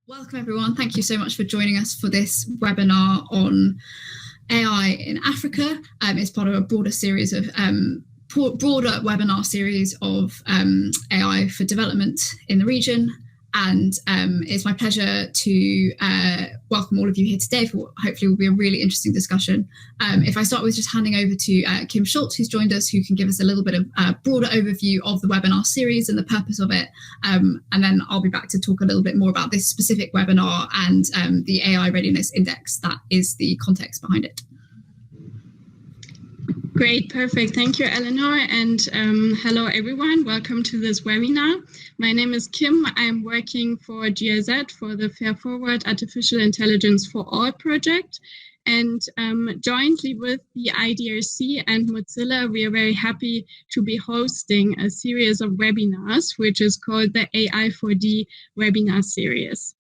Welcome everyone. Thank you so much for joining us for this webinar on AI in Africa. It's part of a broader series of broader webinar series of AI for development in the region. And it's my pleasure to welcome all of you here today for what hopefully will be a really interesting discussion. If I start with just handing over to Kim Schultz, who's joined us, who can give us a little bit of a broader overview of the webinar series and the purpose of it. And then I'll be back to talk a little bit more about this specific webinar and the AI Readiness Index that is the context behind it. Great, perfect. Thank you, Eleanor. And hello, everyone. Welcome to this webinar. My name is Kim. I'm working for GIZ for the Fair Forward Artificial Intelligence for All project. And jointly with the IDRC and Mozilla, we are very happy to be hosting a series of webinars, which is called the AI4D webinar series.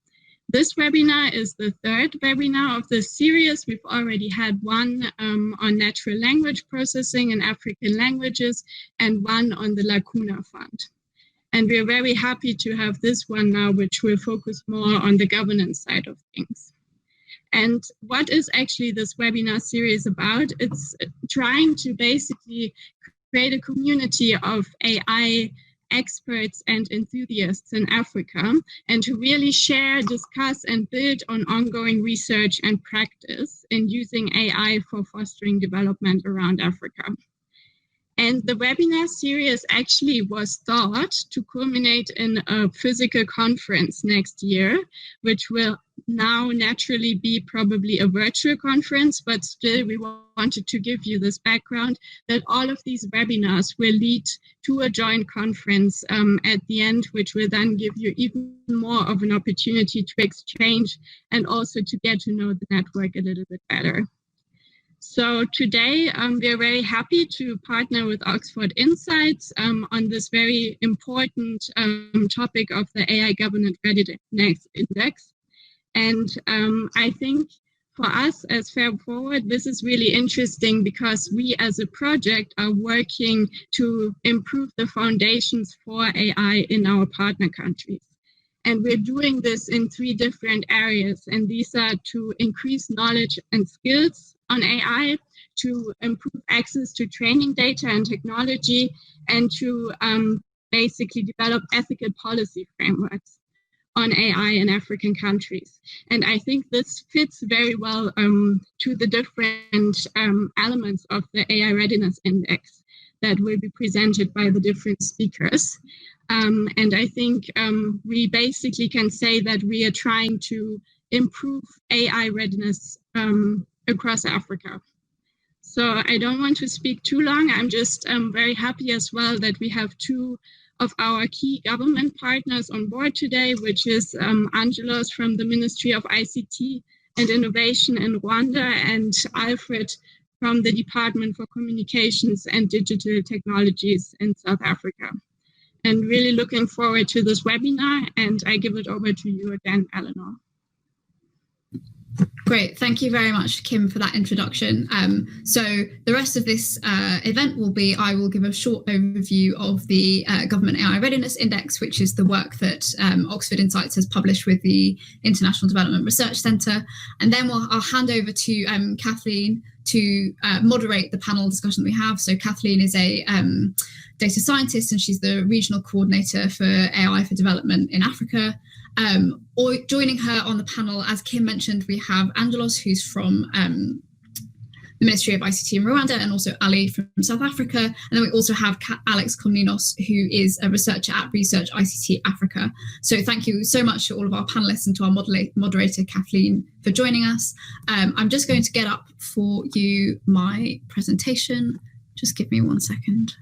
This webinar is the third webinar of this series. We've already had one on natural language processing in African languages and one on the Lacuna Fund. And we're very happy to have this one now, which will focus more on the governance side of things. And what is actually this webinar series about? It's trying to basically create a community of AI experts and enthusiasts in Africa, and to really share, discuss, and build on ongoing research and practice in using AI for fostering development around Africa. And the webinar series actually was thought to culminate in a physical conference next year, which will now naturally be probably a virtual conference, but still we wanted to give you this background that all of these webinars will lead to a joint conference at the end, which will then give you even more of an opportunity to exchange and also to get to know the network a little bit better. So today, we are very happy to partner with Oxford Insights on this very important topic of the AI Government Readiness Index. And I think for us as Fair Forward, this is really interesting because we as a project are working to improve the foundations for AI in our partner countries. And we're doing this in 3 different areas. And these are to increase knowledge and skills on AI, to improve access to training data and technology, and to basically develop ethical policy frameworks on AI in African countries. And I think this fits very well to the different elements of the AI Readiness Index that will be presented by the different speakers. And I think we basically can say that we are trying to improve AI readiness across Africa. So I don't want to speak too long. I'm just very happy as well that we have 2 of our key government partners on board today, which is Angelos from the Ministry of ICT and Innovation in Rwanda and Alfred from the Department for Communications and Digital Technologies in South Africa. And really looking forward to this webinar, and I give it over to you again, Eleanor. Great, thank you very much, Kim, for that introduction. So the rest of this event will be, I will give a short overview of the Government AI Readiness Index, which is the work that Oxford Insights has published with the International Development Research Centre. And then I'll hand over to Kathleen to moderate the panel discussion that we have. So Kathleen is a data scientist, and she's the regional coordinator for AI for development in Africa. Or joining her on the panel, as Kim mentioned, we have Angelos, who's from the Ministry of ICT in Rwanda, and also Ali from South Africa. And then we also have Alex Comninos, who is a researcher at Research ICT Africa. So thank you so much to all of our panelists and to our moderator, Kathleen, for joining us. I'm just going to get up for you my presentation. Just give me 1 second.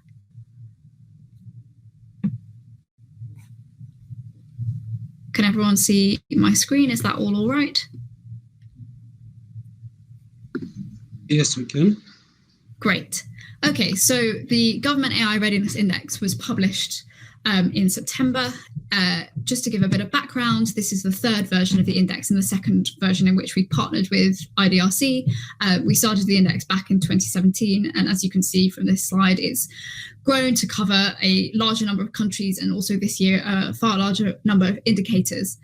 Can everyone see my screen? Is that all right? Yes, we can. Great. Okay, so the Government AI Readiness Index was published in September. Just to give a bit of background, this is the 3rd version of the index and the 2nd version in which we partnered with IDRC. We started the index back in 2017, and as you can see from this slide, it's grown to cover a larger number of countries and also this year a far larger number of indicators.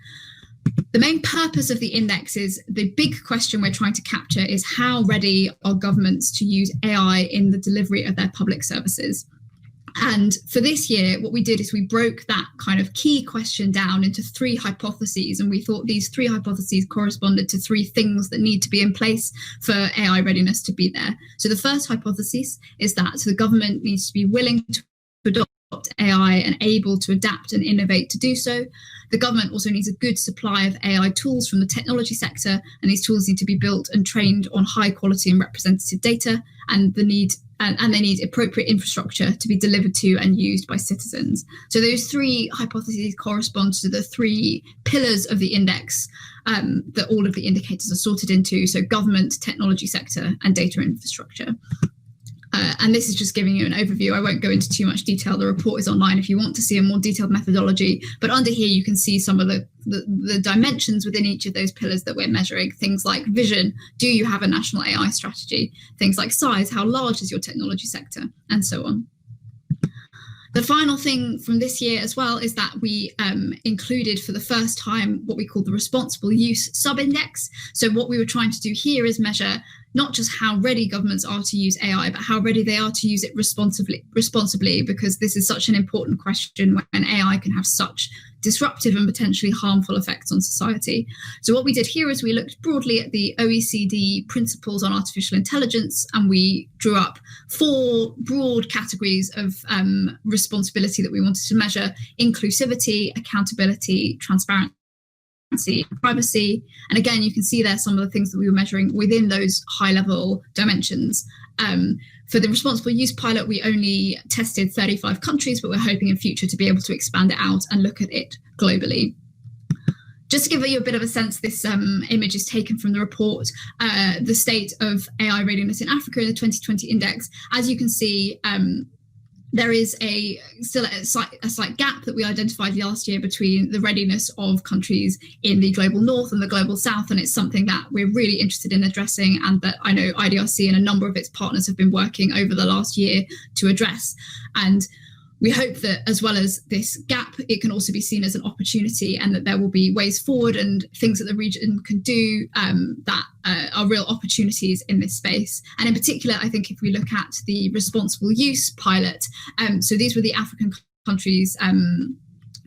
The main purpose of the index is the big question we're trying to capture is how ready are governments to use AI in the delivery of their public services? And for this year, what we did is we broke that kind of key question down into 3 hypotheses. And we thought these 3 hypotheses corresponded to 3 things that need to be in place for AI readiness to be there. So the first hypothesis is that the government needs to be willing to adopt AI and able to adapt and innovate to do so. The government also needs a good supply of AI tools from the technology sector, and these tools need to be built and trained on high quality and representative data, and they need appropriate infrastructure to be delivered to and used by citizens. So those 3 hypotheses correspond to the 3 pillars of the index that all of the indicators are sorted into. So government, technology sector, and data infrastructure. And this is just giving you an overview. I won't go into too much detail. The report is online if you want to see a more detailed methodology. But under here, you can see some of the dimensions within each of those pillars that we're measuring. Things like vision. Do you have a national AI strategy? Things like size. How large is your technology sector? And so on. The final thing from this year as well is that we included for the first time what we call the responsible use sub-index. So what we were trying to do here is measure not just how ready governments are to use AI, but how ready they are to use it responsibly, because this is such an important question when AI can have such disruptive and potentially harmful effects on society. So what we did here is we looked broadly at the OECD principles on artificial intelligence, and we drew up 4 broad categories of responsibility that we wanted to measure: inclusivity, accountability, transparency, privacy. And again, you can see there some of the things that we were measuring within those high-level dimensions. For the responsible use pilot, we only tested 35 countries, but we're hoping in future to be able to expand it out and look at it globally. Just to give you a bit of a sense, this image is taken from the report, the state of AI readiness in Africa in the 2020 index. As you can see, there is still a slight gap that we identified last year between the readiness of countries in the global north and the global south, and it's something that we're really interested in addressing, and that I know IDRC and a number of its partners have been working over the last year to address. And we hope that as well as this gap, it can also be seen as an opportunity, and that there will be ways forward and things that the region can do that are real opportunities in this space. And in particular, I think if we look at the responsible use pilot, so these were the African countries,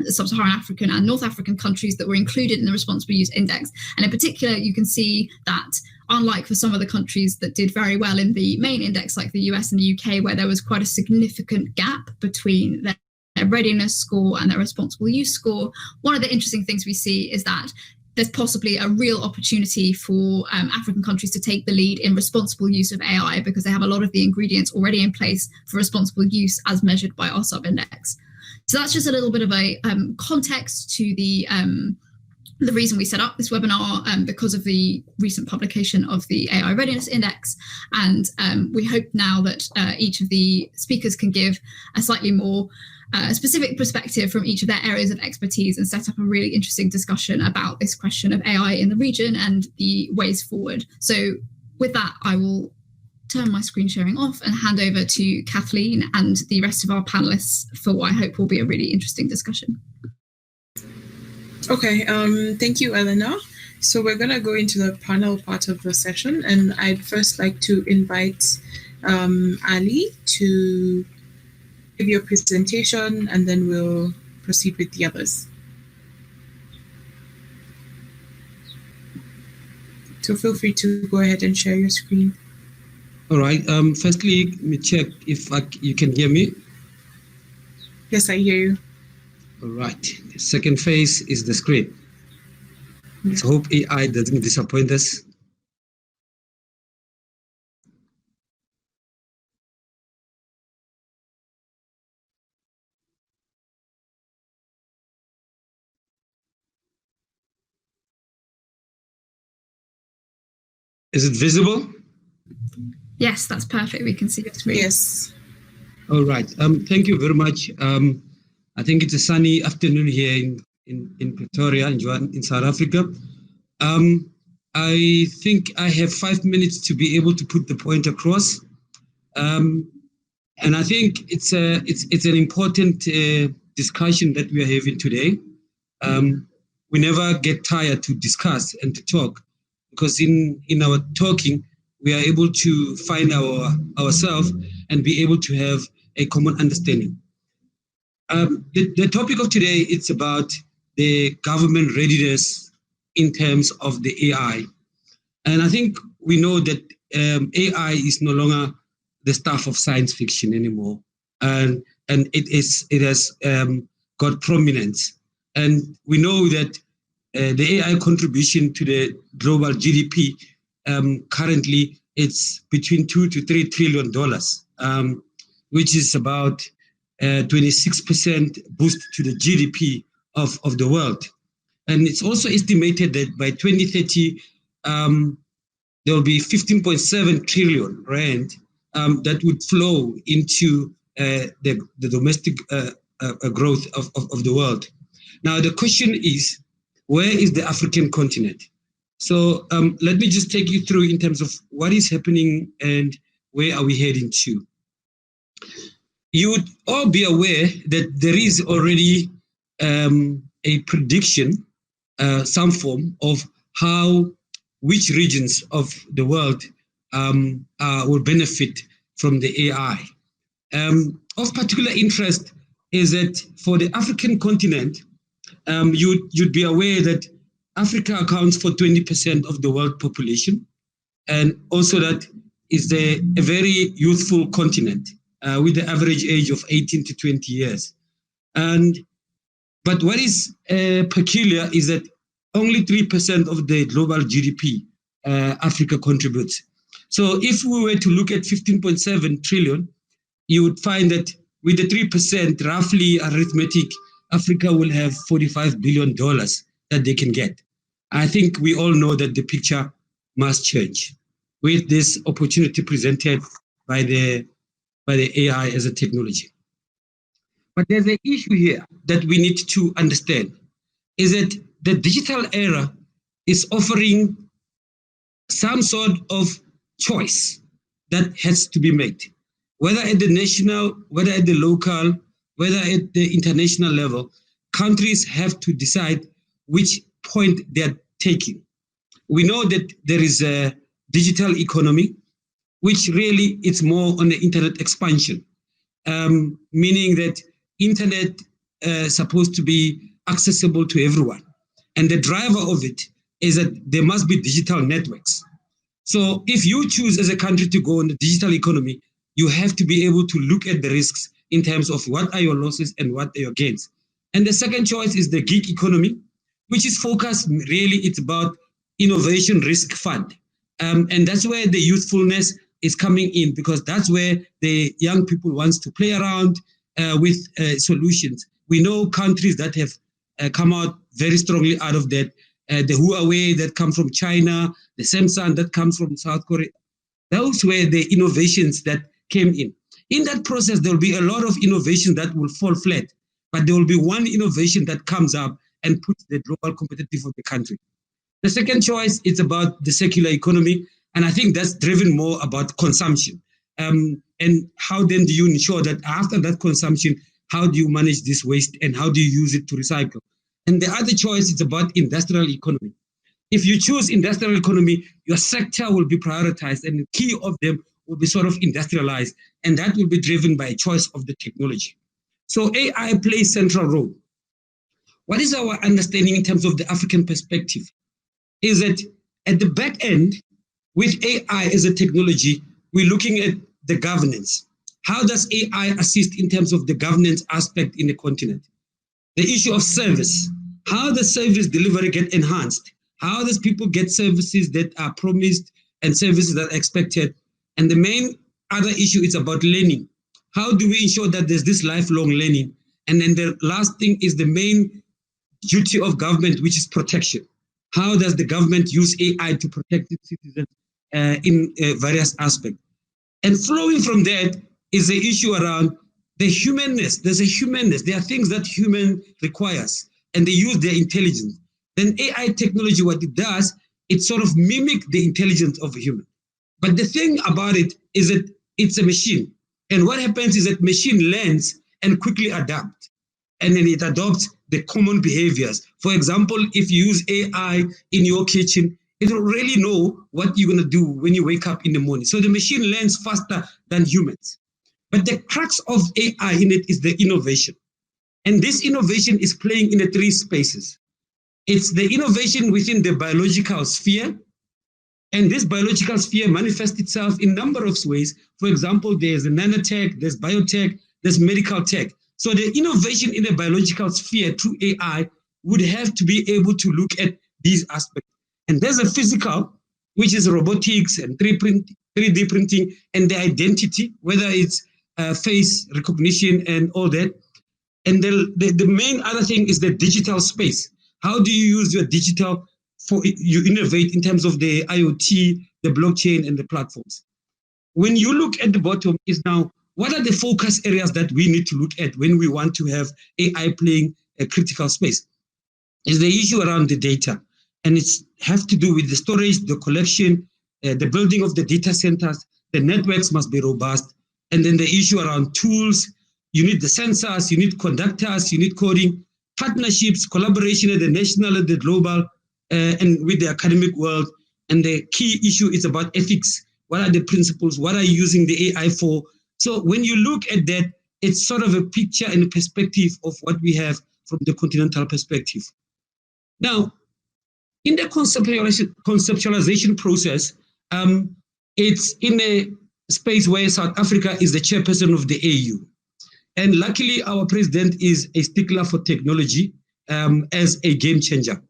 sub-Saharan African and North African countries that were included in the responsible use index. And in particular, you can see that unlike for some of the countries that did very well in the main index, like the US and the UK, where there was quite a significant gap between their readiness score and their responsible use score, one of the interesting things we see is that there's possibly a real opportunity for African countries to take the lead in responsible use of AI, because they have a lot of the ingredients already in place for responsible use as measured by our sub-index. So that's just a little bit of a context to the reason we set up this webinar, because of the recent publication of the AI Readiness Index. And we hope now that each of the speakers can give a slightly more specific perspective from each of their areas of expertise and set up a really interesting discussion about this question of AI in the region and the ways forward. So with that, I will turn my screen sharing off and hand over to Kathleen and the rest of our panelists for what I hope will be a really interesting discussion. Okay, thank you, Eleanor. So we're going to go into the panel part of the session, and I'd first like to invite Ali to give your presentation, and then we'll proceed with the others. So feel free to go ahead and share your screen. All right. Firstly, let me check if you can hear me. Yes, I hear you. All right. The second phase is the screen. Let's hope AI doesn't disappoint us. Is it visible? Yes, that's perfect. We can see your screen. Yes. All right. Thank you very much. I think it's a sunny afternoon here in Pretoria, in South Africa. I think I have 5 minutes to be able to put the point across. And I think it's an important discussion that we are having today. we never get tired to discuss and to talk, because in our talking, we are able to find ourselves and be able to have a common understanding. The topic of today, it's about the government readiness in terms of the AI. And I think we know that AI is no longer the stuff of science fiction anymore. And it has got prominence. And we know that the AI contribution to the global GDP currently it's between $2 to $3 trillion, which is about 26% boost to the GDP of the world. And it's also estimated that by 2030, there will be 15.7 trillion rand that would flow into the domestic growth of the world. Now, the question is, where is the African continent? So let me just take you through in terms of what is happening and where are we heading to. You would all be aware that there is already a prediction, some form of which regions of the world will benefit from the AI. Of particular interest is that for the African continent, you'd be aware that Africa accounts for 20% of the world population, and also that is a very youthful continent with the average age of 18 to 20 years. But what is peculiar is that only 3% of the global GDP Africa contributes. So if we were to look at 15.7 trillion, you would find that with the 3%, roughly arithmetic, Africa will have $45 billion that they can get. I think we all know that the picture must change with this opportunity presented by the AI as a technology. But there's an issue here that we need to understand, is that the digital era is offering some sort of choice that has to be made, whether at the national, whether at the local, whether at the international level. Countries have to decide which point they're taking. We know that there is a digital economy, which really it's more on the internet expansion, meaning that internet is supposed to be accessible to everyone. And the driver of it is that there must be digital networks. So if you choose as a country to go on the digital economy, you have to be able to look at the risks in terms of what are your losses and what are your gains. And the second choice is the gig economy, which is focused really, it's about innovation risk fund. And that's where the youthfulness is coming in, because that's where the young people wants to play around with solutions. We know countries that have come out very strongly out of that. The Huawei that come from China, the Samsung that comes from South Korea. Those were the innovations that came in. In that process, there will be a lot of innovation that will fall flat, but there will be one innovation that comes up and puts the global competitive of the country. The second choice is about the circular economy, and I think that's driven more about consumption. And how then do you ensure that after that consumption, how do you manage this waste and how do you use it to recycle? And the other choice is about industrial economy. If you choose industrial economy, your sector will be prioritized and the key of them will be sort of industrialized, and that will be driven by a choice of the technology. So AI plays central role. What is our understanding in terms of the African perspective? Is that at the back end, with AI as a technology, we're looking at the governance. How does AI assist in terms of the governance aspect in the continent? The issue of service. How does service delivery get enhanced? How does people get services that are promised and services that are expected? And the main other issue is about learning. How do we ensure that there's this lifelong learning? And then the last thing is the main duty of government, which is protection. How does the government use AI to protect its citizens in various aspects? And flowing from that is the issue around the humanness. There's a humanness. There are things that human requires, and they use their intelligence. Then AI technology, what it does, it sort of mimic the intelligence of a human. But the thing about it is that it's a machine. And what happens is that machine learns and quickly adapts. And then it adopts the common behaviors. For example, if you use AI in your kitchen, it will really know what you're going to do when you wake up in the morning. So the machine learns faster than humans. But the crux of AI in it is the innovation. And this innovation is playing in the three spaces. It's the innovation within the biological sphere. And this biological sphere manifests itself in a number of ways. For example, there's a nanotech, there's biotech, there's medical tech. So the innovation in the biological sphere through AI would have to be able to look at these aspects. And there's a physical, which is robotics and 3D printing and the identity, whether it's face recognition and all that. And the main other thing is the digital space. How do you use your digital for you innovate in terms of the IoT, the blockchain, and the platforms? When you look at the bottom is now, what are the focus areas that we need to look at when we want to have AI playing a critical space? Is the issue around the data. And it's have to do with the storage, the collection, the building of the data centers. The networks must be robust. And then the issue around tools. You need the sensors, you need conductors, you need coding, partnerships, collaboration at the national, at the global, and with the academic world. And the key issue is about ethics. What are the principles? What are you using the AI for? So when you look at that, it's sort of a picture and a perspective of what we have from the continental perspective. Now, in the conceptualization process, it's in a space where South Africa is the chairperson of the AU. And luckily, our president is a stickler for technology as a game changer.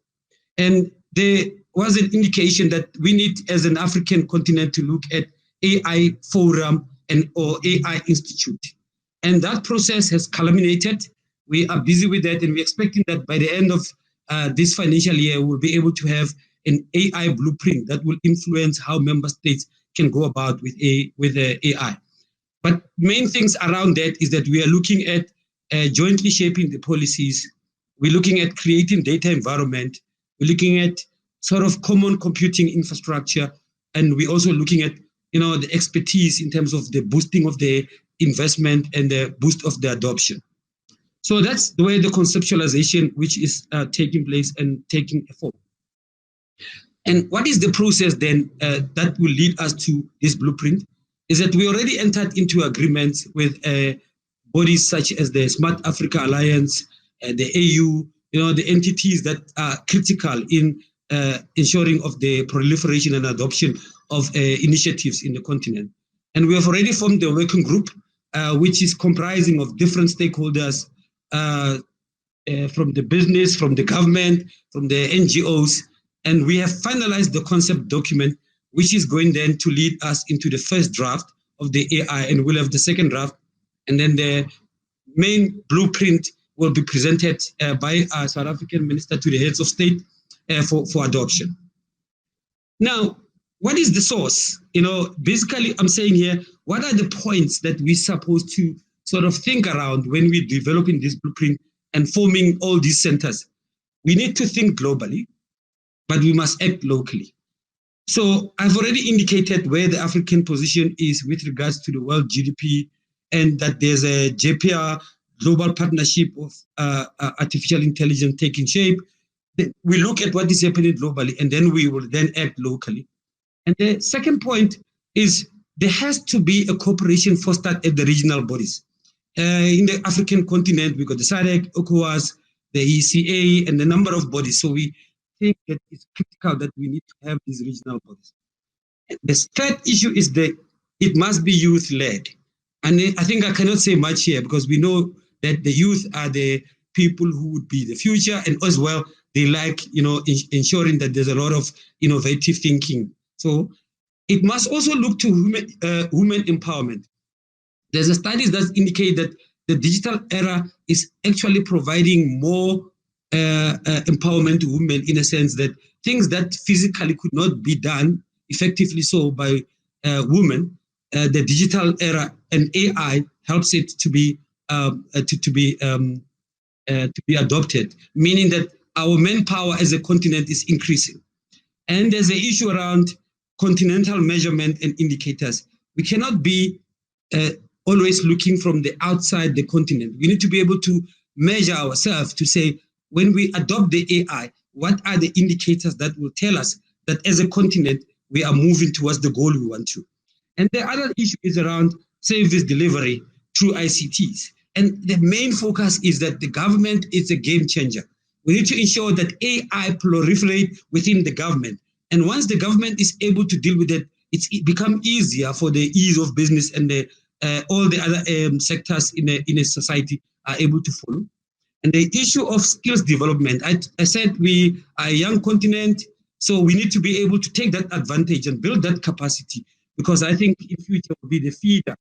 And there was an indication that we need, as an African continent, to look at AI forum or AI institute. And that process has culminated. We are busy with that, and we're expecting that by the end of this financial year, we'll be able to have an AI blueprint that will influence how member states can go about with AI. But main things around that is that we are looking at jointly shaping the policies. We're looking at creating data environment. We're looking at sort of common computing infrastructure. And we're also looking at, the expertise in terms of the boosting of the investment and the boost of the adoption. So that's the way the conceptualization, which is taking place and taking form. And what is the process then that will lead us to this blueprint? Is that we already entered into agreements with bodies such as the Smart Africa Alliance, the AU, the entities that are critical in ensuring of the proliferation and adoption of initiatives in the continent. And we have already formed a working group, which is comprising of different stakeholders from the business, from the government, from the NGOs. And we have finalized the concept document, which is going then to lead us into the first draft of the AI, and we'll have the second draft. And then the main blueprint will be presented by our South African minister to the heads of state for adoption. Now, what is the source? Basically, I'm saying here, what are the points that we're supposed to sort of think around when we're developing this blueprint and forming all these centers? We need to think globally, but we must act locally. So I've already indicated where the African position is with regards to the world GDP, and that there's a JPR global partnership of artificial intelligence taking shape. We look at what is happening globally, and then we will then act locally. And the second point is there has to be a cooperation fostered at the regional bodies. In the African continent, we've got the SADC, ECOWAS, the ECA, and a number of bodies. So we think that it's critical that we need to have these regional bodies. The third issue is that it must be youth-led. And I think I cannot say much here because we know that the youth are the people who would be the future, and as well, they like, ensuring that there's a lot of innovative thinking. So it must also look to women empowerment. There's a studies that indicate that the digital era is actually providing more empowerment to women, in a sense that things that physically could not be done effectively so by women, the digital era and AI helps it to be adopted, meaning that our manpower as a continent is increasing. And there's an issue around continental measurement and indicators. We cannot be always looking from the outside the continent. We need to be able to measure ourselves to say, when we adopt the AI, what are the indicators that will tell us that as a continent, we are moving towards the goal we want to? And the other issue is around service delivery through ICTs. And the main focus is that the government is a game changer. We need to ensure that AI proliferate within the government. And once the government is able to deal with it, it's become easier for the ease of business, and all the other sectors in a society are able to follow. And the issue of skills development, I said we are a young continent, so we need to be able to take that advantage and build that capacity, because I think in future will be the feeder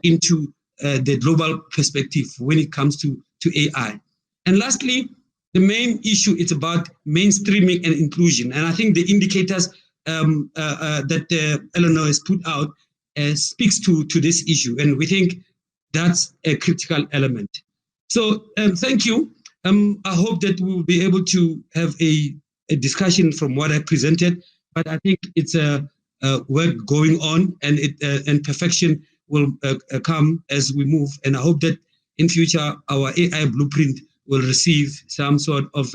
into the global perspective when it comes to AI. And lastly, the main issue is about mainstreaming and inclusion. And I think the indicators that Eleanor has put out speaks to this issue. And we think that's a critical element. So thank you. I hope that we will be able to have a discussion from what I presented, but I think it's a work going on, and perfection will come as we move. And I hope that in future, our AI blueprint will receive some sort of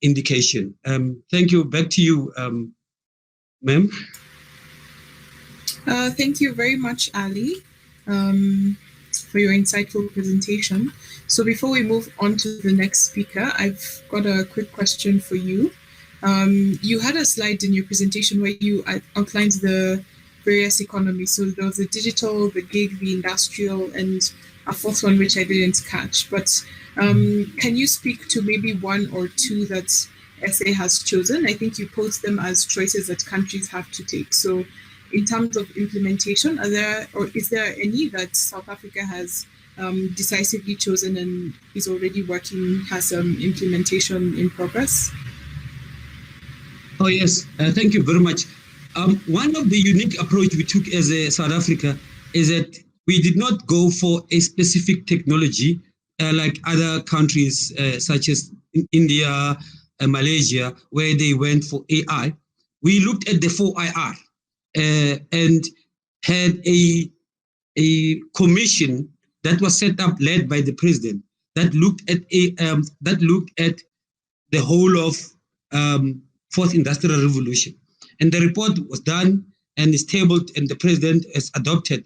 indication. Thank you. Back to you, ma'am. Thank you very much, Ali, for your insightful presentation. So before we move on to the next speaker, I've got a quick question for you. You had a slide in your presentation where you outlined the various economies. So there was the digital, the gig, the industrial, and a fourth one which I didn't catch. But can you speak to maybe one or two that SA has chosen? I think you posed them as choices that countries have to take. So in terms of implementation, is there any that South Africa has decisively chosen and is already working, has implementation in progress? Oh, yes. Thank you very much. One of the unique approach we took as a South Africa is that we did not go for a specific technology like other countries such as India and Malaysia, where they went for AI. We looked at the 4IR and had a commission that was set up, led by the president, that looked at the whole of Fourth Industrial Revolution. And the report was done and is tabled, and the president has adopted.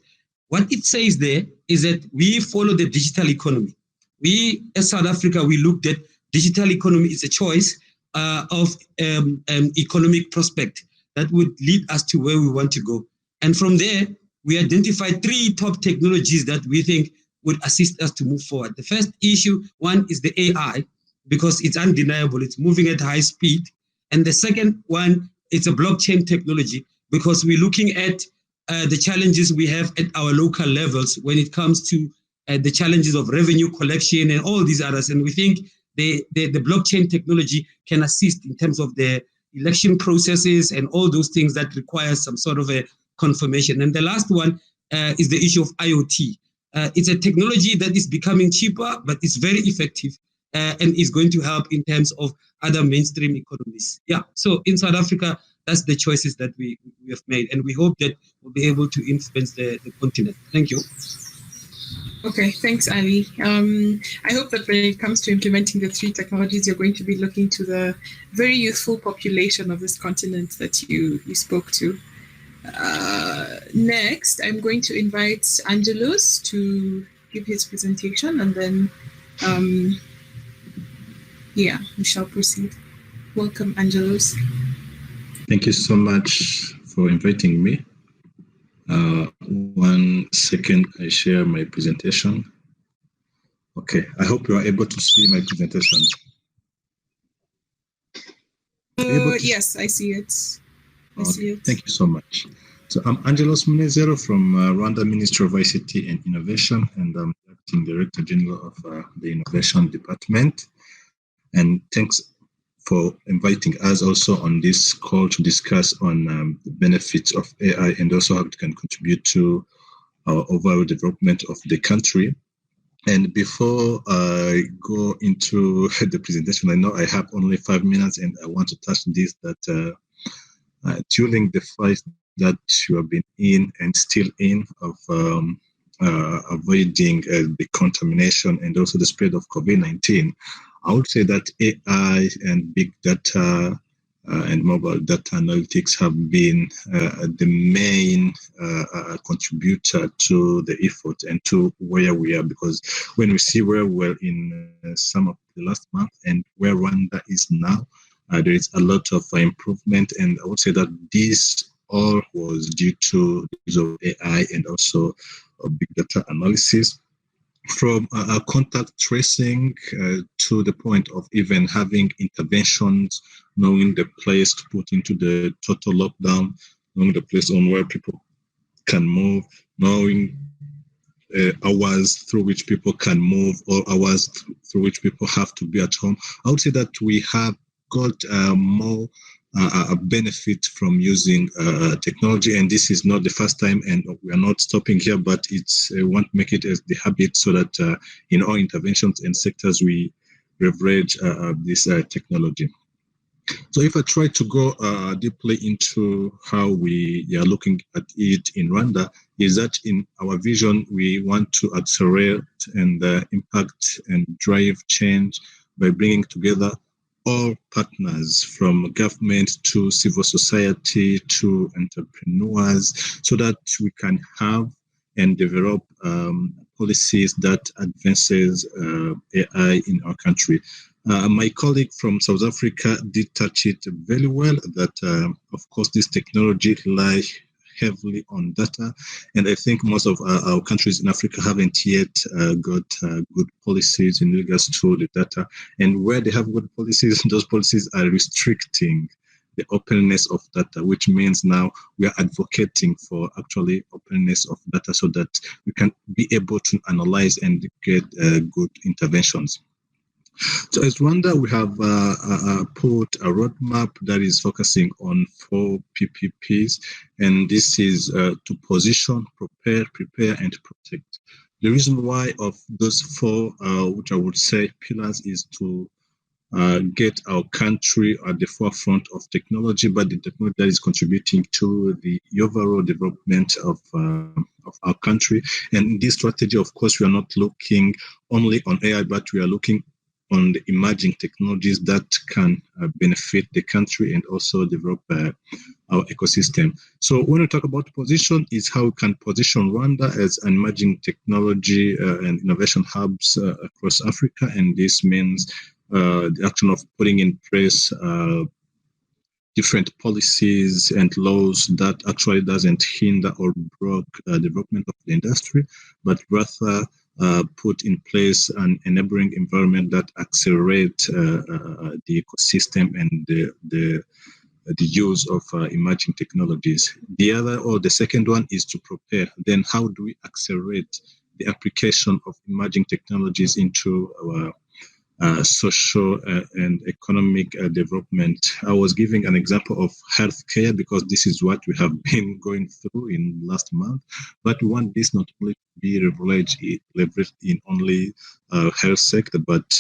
What it says there is that we follow the digital economy. We, as South Africa, we looked at digital economy is a choice of economic prospect that would lead us to where we want to go. And from there, we identified 3 top technologies that we think would assist us to move forward. The first one is the AI, because it's undeniable, it's moving at high speed. And the second one, it's a blockchain technology, because we're looking at the challenges we have at our local levels when it comes to the challenges of revenue collection and all these others. And we think the blockchain technology can assist in terms of the election processes and all those things that require some sort of a confirmation. And the last one is the issue of IoT. It's a technology that is becoming cheaper, but it's very effective and is going to help in terms of other mainstream economies. Yeah, so in South Africa, that's the choices that we have made, and we hope that we'll be able to influence the continent. Thank you. Okay, thanks, Ali. I hope that when it comes to implementing the 3 technologies, you're going to be looking to the very youthful population of this continent that you spoke to. Next, I'm going to invite Angelos to give his presentation, and then, we shall proceed. Welcome, Angelos. Thank you so much for inviting me. 1 second, I share my presentation. Okay, I hope you are able to see my presentation. Yes, I see it. I see it. Thank you so much. So I'm Angelos Munezero from Rwanda Ministry of ICT and Innovation, and I'm Acting Director General of the Innovation Department. And thanks for inviting us also on this call to discuss on the benefits of AI and also how it can contribute to our overall development of the country. And before I go into the presentation, I know I have only 5 minutes, and I want to touch this, that during the fight that you have been in and still in of avoiding the contamination and also the spread of COVID-19, I would say that AI and big data and mobile data analytics have been the main contributor to the effort and to where we are, because when we see where we're in some of the last month and where Rwanda is now, there is a lot of improvement. And I would say that this all was due to the use of AI and also big data analysis. From contact tracing to the point of even having interventions, knowing the place to put into the total lockdown, knowing the place on where people can move, knowing hours through which people can move or hours through which people have to be at home. I would say that we have got more a benefit from using technology, and this is not the first time, and we are not stopping here, but it's want to make it as the habit so that in all interventions and sectors we leverage this technology. So if I try to go deeply into how we are looking at it in Rwanda, is that in our vision we want to accelerate and impact and drive change by bringing together all partners, from government to civil society to entrepreneurs, so that we can have and develop policies that advances AI in our country. My colleague from South Africa did touch it very well, that of course this technology lies heavily on data, and I think most of our countries in Africa haven't yet got good policies in regards to the data, and where they have good policies, those policies are restricting the openness of data, which means now we are advocating for actually openness of data so that we can be able to analyze and get good interventions. So as Rwanda, we have put a roadmap that is focusing on 4 PPPs, and this is to position, prepare, and protect. The reason why of those 4, which I would say pillars, is to get our country at the forefront of technology, but the technology that is contributing to the overall development of our country. And in this strategy, of course, we are not looking only on AI, but we are looking on the emerging technologies that can benefit the country and also develop our ecosystem. So when we talk about position, is how we can position Rwanda as an emerging technology and innovation hubs across Africa. And this means the action of putting in place different policies and laws that actually doesn't hinder or block development of the industry, but rather put in place an enabling environment that accelerates the ecosystem and the use of emerging technologies. The second one is to prepare. Then how do we accelerate the application of emerging technologies into our social and economic development? I was giving an example of healthcare because this is what we have been going through in last month. But we want this not only to be leveraged in only health sector, but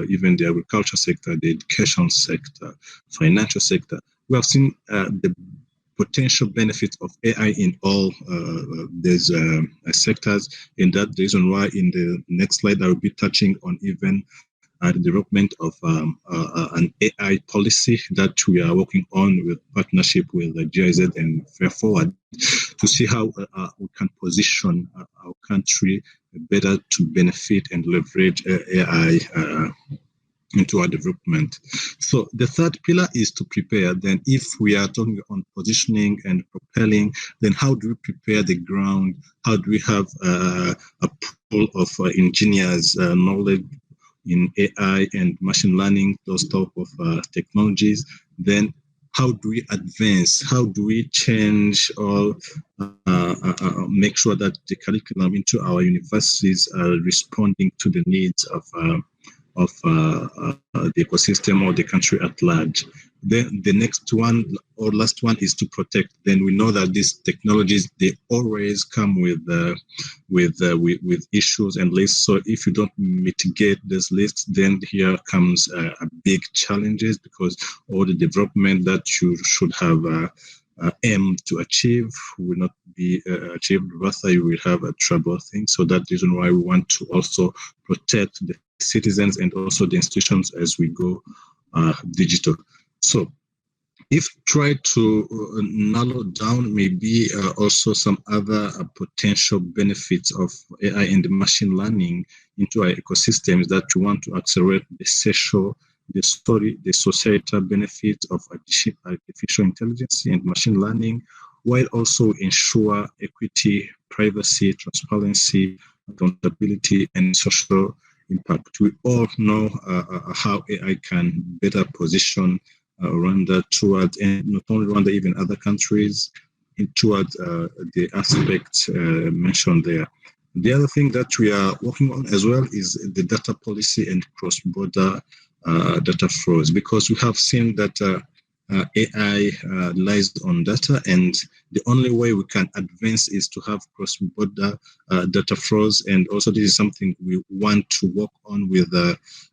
even the agriculture sector, the education sector, financial sector. We have seen the potential benefits of AI in all these sectors, and that's the reason why in the next slide I will be touching on even the development of an AI policy that we are working on with partnership with GIZ and Fair Forward to see how we can position our country better to benefit and leverage AI into our development. So the third pillar is to prepare. Then if we are talking on positioning and propelling, then how do we prepare the ground? How do we have a pool of engineers, knowledge in AI and machine learning, those type of technologies? Then how do we advance? How do we change or make sure that the curriculum into our universities are responding to the needs of the ecosystem or the country at large? Then the next one or last one is to protect. Then we know that these technologies, they always come with issues and lists. So if you don't mitigate this list, then here comes a big challenges, because all the development that you should have aim to achieve will not be achieved. Rather, you will have a trouble thing. So that's the reason why we want to also protect the citizens and also the institutions as we go digital. So if try to narrow down maybe also some other potential benefits of AI and machine learning into our ecosystems that we want to accelerate the societal benefits of artificial intelligence and machine learning, while also ensure equity, privacy, transparency, accountability, and social impact. We all know how AI can better position Rwanda towards, and not only Rwanda, even other countries, towards the aspects mentioned there. The other thing that we are working on as well is the data policy and cross-border data flows, because we have seen that AI lies on data, and the only way we can advance is to have cross-border data flows. And also this is something we want to work on with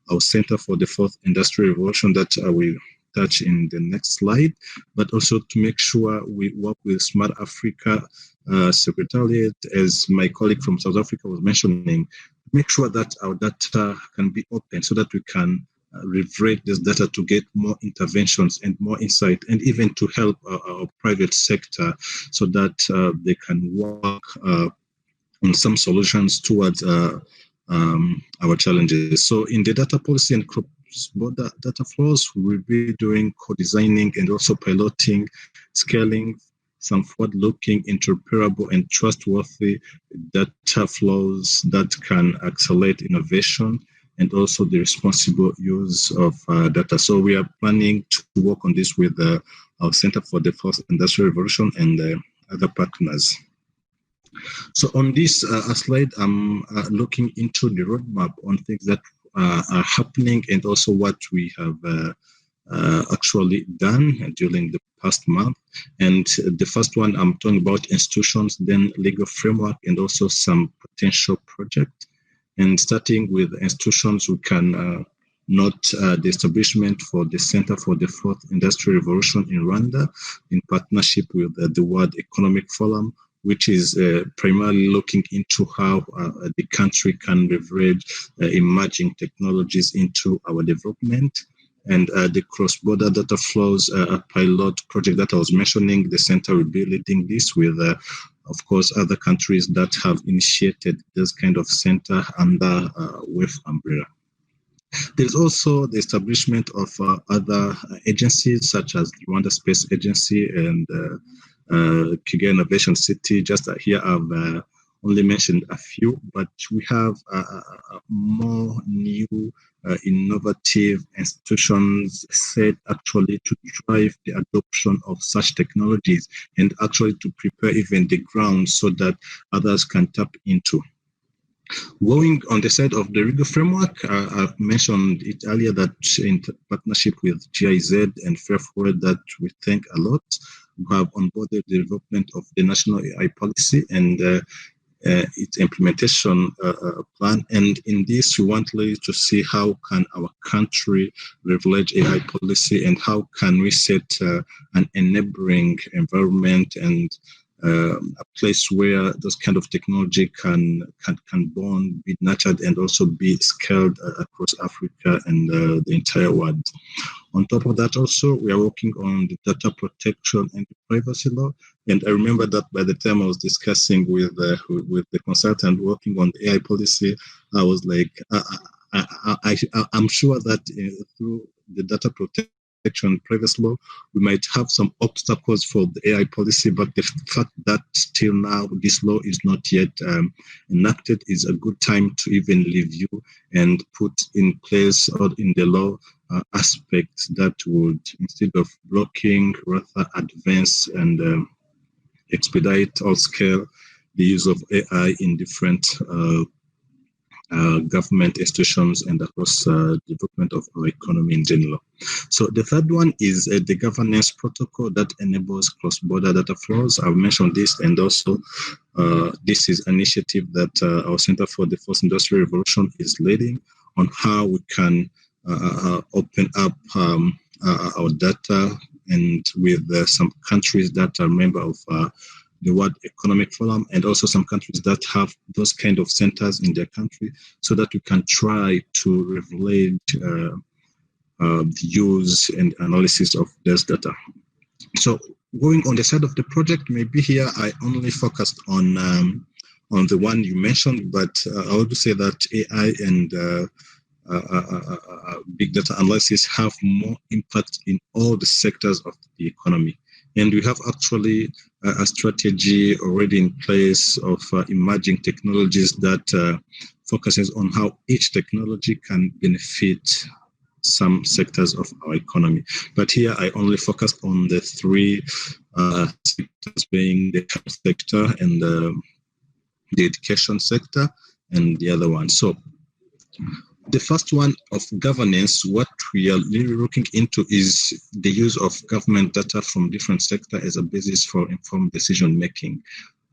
our Center for the Fourth Industrial Revolution that will touch in the next slide, but also to make sure we work with Smart Africa Secretariat, as my colleague from South Africa was mentioning, make sure that our data can be open so that we can leverage this data to get more interventions and more insight, and even to help our private sector so that they can work on some solutions towards our challenges. So in the data policy and cross-border data flows, we'll be doing co-designing and also piloting, scaling some forward-looking, interoperable, and trustworthy data flows that can accelerate innovation and also the responsible use of data. So we are planning to work on this with our Center for the Fourth Industrial Revolution and other partners. So on this slide, I'm looking into the roadmap on things that are happening and also what we have actually done during the past month. And the first one, I'm talking about institutions, then legal framework, and also some potential project. And starting with institutions, we can note the establishment for the Center for the Fourth Industrial Revolution in Rwanda in partnership with the World Economic Forum, which is primarily looking into how the country can leverage emerging technologies into our development. And the cross-border data flows pilot project that I was mentioning, the center will be leading this with, of course, other countries that have initiated this kind of center under WEF umbrella. There's also the establishment of other agencies such as the Rwanda Space Agency and Kigali Innovation City. Just here I've only mentioned a few, but we have more new innovative institutions set actually to drive the adoption of such technologies and actually to prepare even the ground so that others can tap into. Going on the side of the legal framework, I've mentioned it earlier that in partnership with GIZ and Fair Forward that we thank a lot, we have onboarded the development of the national AI policy and its implementation plan. And in this, we want really to see how can our country leverage AI policy and how can we set an enabling environment and a place where this kind of technology can born, be nurtured, and also be scaled across Africa and the entire world. On top of that, also, we are working on the data protection and the privacy law. And I remember that by the time I was discussing with the consultant working on the AI policy, I was like, I'm sure that through the data protection privacy law, we might have some obstacles for the AI policy, but the fact that still now this law is not yet enacted is a good time to even review and put in place or in the law aspects that would, instead of blocking, rather advance and expedite or scale the use of AI in different government institutions and across development of our economy in general. So the third one is the governance protocol that enables cross-border data flows. I've mentioned this, and also this is an initiative that our Center for the Fourth Industrial Revolution is leading on how we can open up our data, and with some countries that are member of the World Economic Forum, and also some countries that have those kind of centers in their country, so that we can try to regulate the use and analysis of this data. So going on the side of the project, maybe here I only focused on the one you mentioned, but I would say that AI and big data analysis have more impact in all the sectors of the economy. And we have actually a strategy already in place of emerging technologies that focuses on how each technology can benefit some sectors of our economy. But here I only focused on the three sectors, being the health sector and the education sector and the other one. So the first one of governance, what we are really looking into is the use of government data from different sectors as a basis for informed decision making.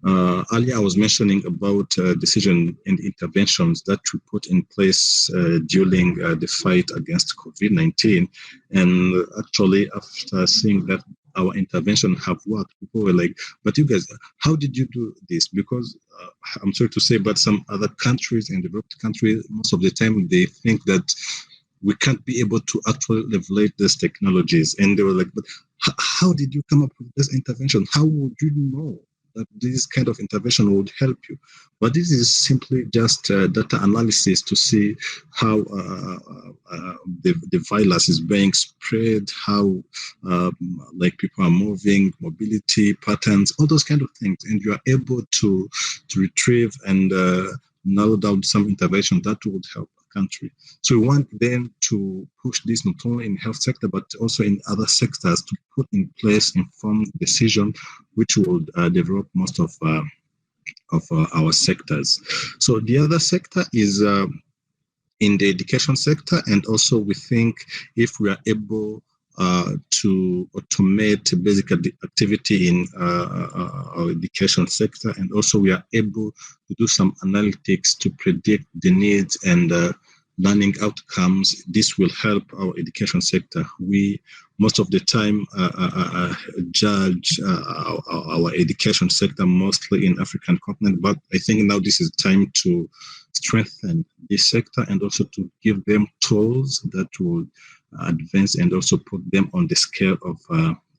Earlier I was mentioning about decision and interventions that we put in place during the fight against COVID-19. And actually, after seeing that our intervention have worked, people were like, but you guys, how did you do this? Because I'm sorry to say, but some other countries and developed countries, most of the time they think that we can't be able to actually leverage these technologies. And they were like, but how did you come up with this intervention? How would you know that this kind of intervention would help you? But this is simply just data analysis to see how the virus is being spread, how like people are moving, mobility patterns, all those kind of things. And you are able to retrieve and narrow down some intervention that would help a country. So we want them to push this not only in health sector, but also in other sectors to put in place informed decision, which would develop most of our sectors. So the other sector is in the education sector, and also we think if we are able to automate basic activity in our education sector, and also we are able to do some analytics to predict the needs and learning outcomes, this will help our education sector. We most of the time judge our education sector mostly in African continent, but I think now this is time to strengthen this sector and also to give them tools that will advance and also put them on the scale of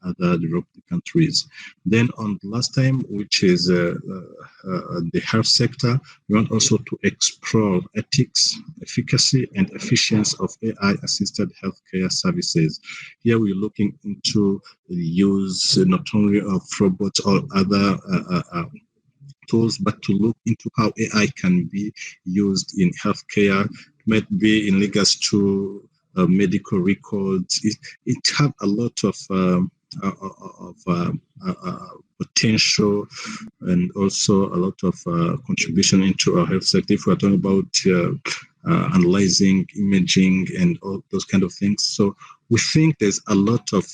other developed countries. Then on the last time, which is the health sector, we want also to explore ethics, efficacy, and efficiency of AI-assisted healthcare services. Here we're looking into the use not only of robots or other tools, but to look into how AI can be used in healthcare, might be in regards to medical records. It have a lot of potential and also a lot of contribution into our health sector. If we're talking about analyzing, imaging, and all those kind of things. So we think there's a lot of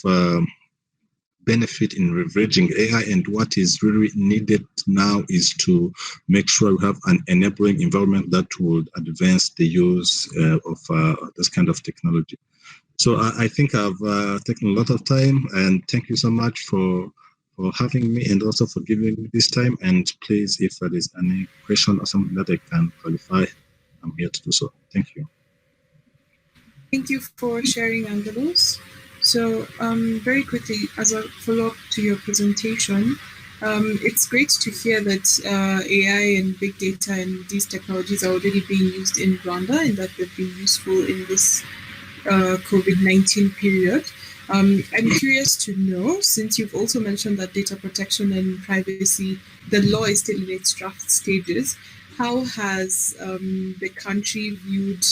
benefit in leveraging AI, and what is really needed now is to make sure we have an enabling environment that would advance the use of this kind of technology. So I think I've taken a lot of time, and thank you so much for having me and also for giving me this time. And please, if there is any question or something that I can clarify, I'm here to do so. Thank you. Thank you for sharing, Angelos. So very quickly, as a follow-up to your presentation, it's great to hear that AI and big data and these technologies are already being used in Rwanda and that they've been useful in this COVID-19 period. I'm curious to know, since you've also mentioned that data protection and privacy, the law is still in its draft stages, how has the country viewed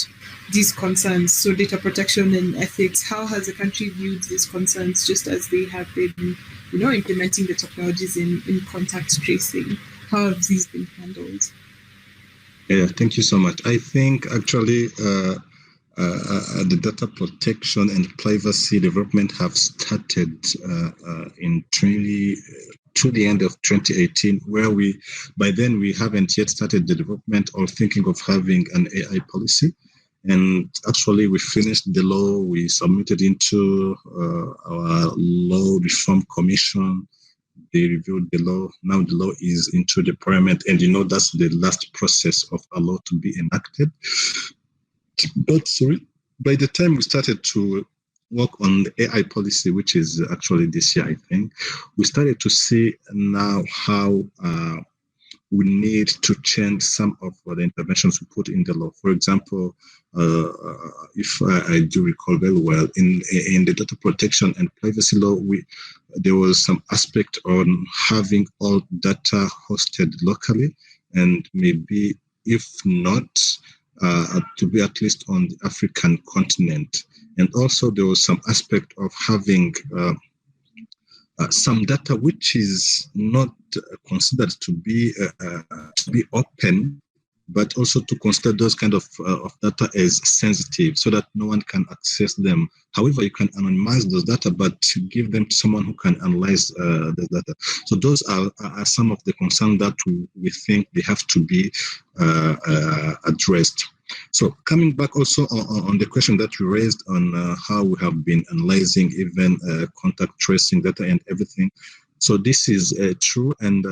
these concerns? So data protection and ethics, how has the country viewed these concerns just as they have been, implementing the technologies in contact tracing? How have these been handled? Yeah, thank you so much. I think actually the data protection and privacy development have started to the end of 2018, where by then we haven't yet started the development or thinking of having an AI policy. And actually we finished the law, we submitted into our law reform commission. they reviewed the law. Now the law is into the parliament, and that's the last process of a law to be enacted. But by the time we started to work on the AI policy, which is actually this year, I think, we started to see now how we need to change some of the interventions we put in the law. For example, if I do recall very well, in the data protection and privacy law, there was some aspect on having all data hosted locally, and maybe if not, to be at least on the African continent. And also there was some aspect of having some data which is not considered to be open, but also to consider those kind of data as sensitive so that no one can access them. However, you can anonymize those data, but give them to someone who can analyze the data. So those are some of the concerns that we think they have to be addressed. So coming back also on the question that you raised on how we have been analyzing even contact tracing data and everything. So this is true, and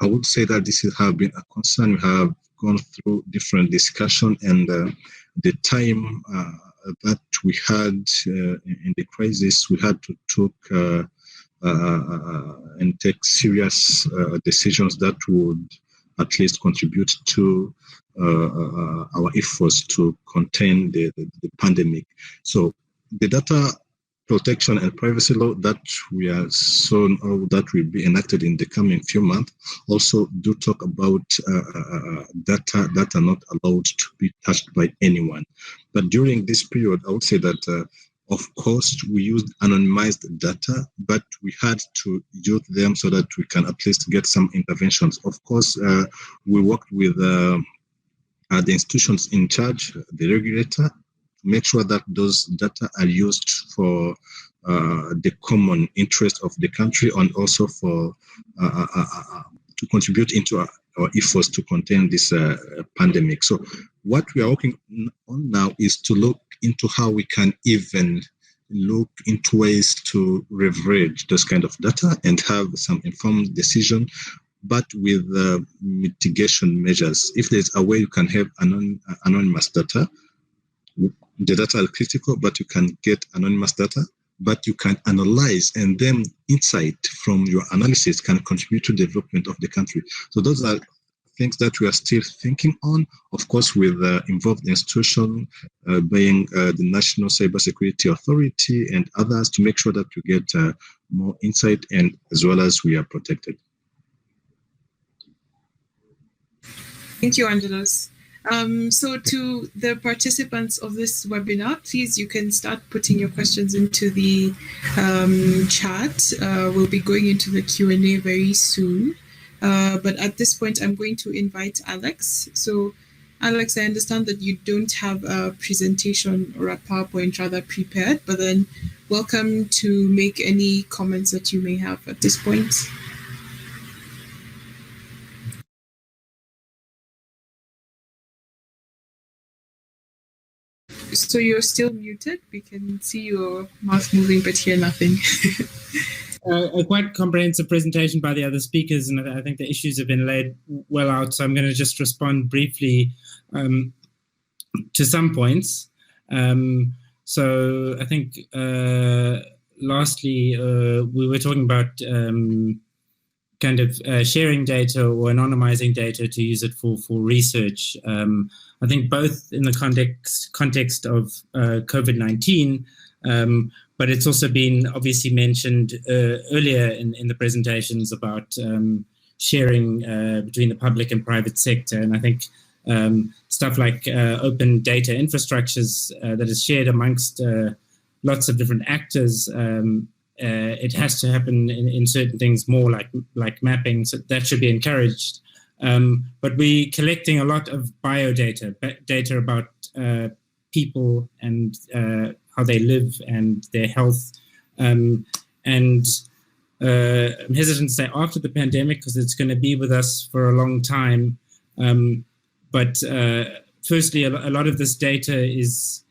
I would say that this has been a concern. We have gone through different discussion, and the time that we had in the crisis, we had to take serious decisions that would at least contribute to our efforts to contain the pandemic. So the data protection and privacy law that we are that will be enacted in the coming few months also do talk about data that are not allowed to be touched by anyone. But during this period, I would say that of course we used anonymized data, but we had to use them so that we can at least get some interventions. Of course, we worked with the institutions in charge, the regulator, to make sure that those data are used for the common interest of the country, and also for to contribute into our efforts to contain this pandemic. So what we are working on now is to look into how we can even look into ways to leverage those kind of data and have some informed decision, but with mitigation measures. If there's a way you can have anonymous data, the data are critical, but you can get anonymous data, but you can analyze, and then insight from your analysis can contribute to the development of the country. So those are things that we are still thinking on, of course, with involved institutions, being the National Cybersecurity Authority and others, to make sure that we get more insight, and as well as we are protected. Thank you, Angelos. So to the participants of this webinar, please, you can start putting your questions into the chat. We'll be going into the Q&A very soon. But at this point, I'm going to invite Alex. So Alex, I understand that you don't have a presentation or a PowerPoint rather prepared, but then welcome to make any comments that you may have at this point. So you're still muted. We can see your mouth moving, but hear nothing. A quite comprehensive presentation by the other speakers, and I think the issues have been laid well out. So I'm going to just respond briefly to some points. So I think lastly, we were talking about kind of sharing data or anonymizing data to use it for research. I think both in the context of COVID-19, but it's also been obviously mentioned earlier in the presentations about sharing between the public and private sector. And I think stuff like open data infrastructures that is shared amongst lots of different actors, it has to happen in certain things more like mapping, so that should be encouraged. But we're collecting a lot of biodata, data about people and how they live and their health. And I'm hesitant to say after the pandemic, because it's going to be with us for a long time. But firstly, a lot of this data is,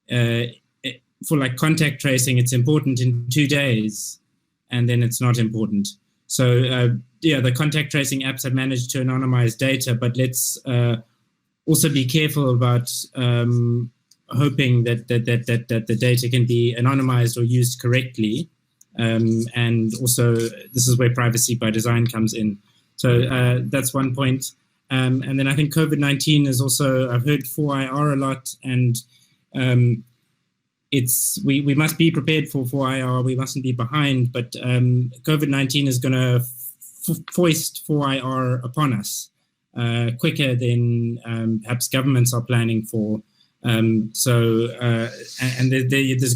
for like contact tracing, it's important in 2 days. and then it's not important. So the contact tracing apps have managed to anonymize data, but let's also be careful about hoping that the data can be anonymized or used correctly. And also, this is where privacy by design comes in. So that's one point. And then I think COVID-19 is also, I've heard 4IR a lot, and we must be prepared for 4IR. We mustn't be behind, but COVID-19 is going to foist 4IR upon us quicker than perhaps governments are planning for. And there's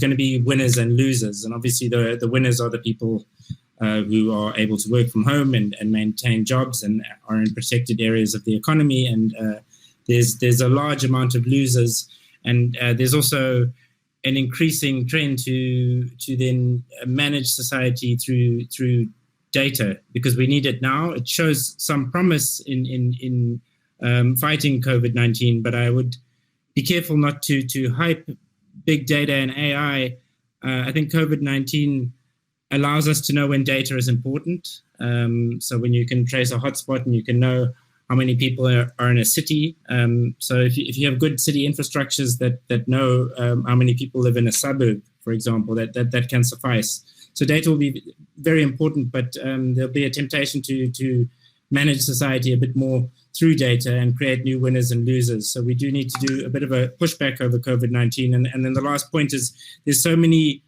going to be winners and losers, and obviously the winners are the people who are able to work from home and maintain jobs and are in protected areas of the economy. And there's a large amount of losers, and there's also an increasing trend to then manage society through data, because we need it now. It shows some promise in fighting COVID-19, but I would be careful not to hype big data and AI. I think COVID-19 allows us to know when data is important. So when you can trace a hotspot and you can know how many people are in a city. So if you have good city infrastructures that know how many people live in a suburb, for example, that can suffice. So data will be very important, but there'll be a temptation to manage society a bit more through data and create new winners and losers. So we do need to do a bit of a pushback over COVID-19. And then the last point is there's so many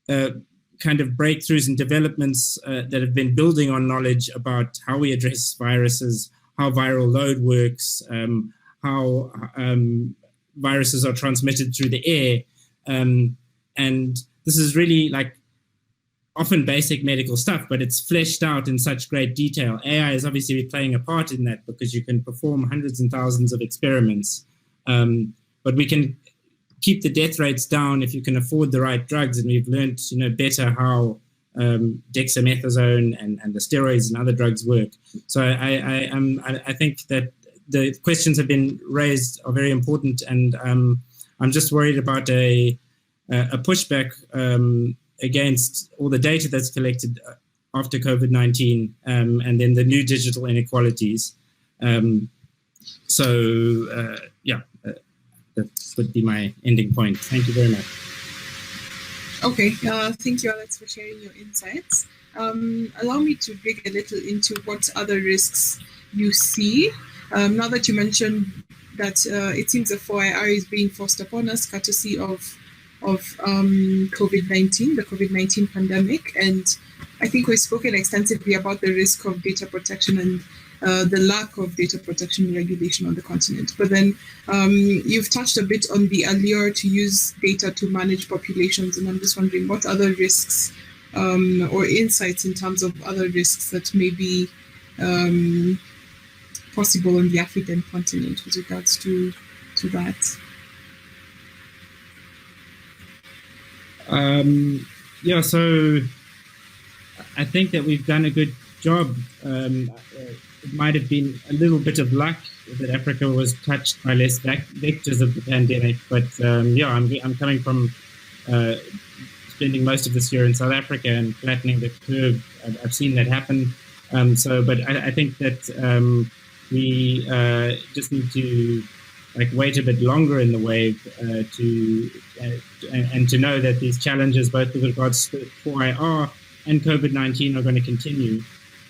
kind of breakthroughs and developments that have been building on knowledge about how we address viruses, how viral load works, how viruses are transmitted through the air. And this is really like often basic medical stuff, but it's fleshed out in such great detail. AI is obviously playing a part in that because you can perform hundreds and thousands of experiments. But we can keep the death rates down if you can afford the right drugs. And we've learned, better how dexamethasone and the steroids and other drugs work. So I think that the questions have been raised are very important, and I'm just worried about a pushback against all the data that's collected after COVID-19, and then the new digital inequalities. That would be my ending point. Thank you very much. Okay, thank you, Alex, for sharing your insights. Allow me to dig a little into what other risks you see. Now that you mentioned that it seems the 4IR is being forced upon us courtesy of COVID-19, the COVID-19 pandemic. And I think we've spoken extensively about the risk of data protection and the lack of data protection regulation on the continent. But then you've touched a bit on the allure to use data to manage populations. And I'm just wondering what other risks or insights in terms of other risks that may be possible on the African continent with regards to that. So I think that we've done a good job. It might have been a little bit of luck that Africa was touched by less vectors of the pandemic, but I'm coming from spending most of this year in South Africa and flattening the curve. I've seen that happen. But I think that we just need to wait a bit longer in the wave to know that these challenges, both with regards to 4IR and COVID-19, are going to continue.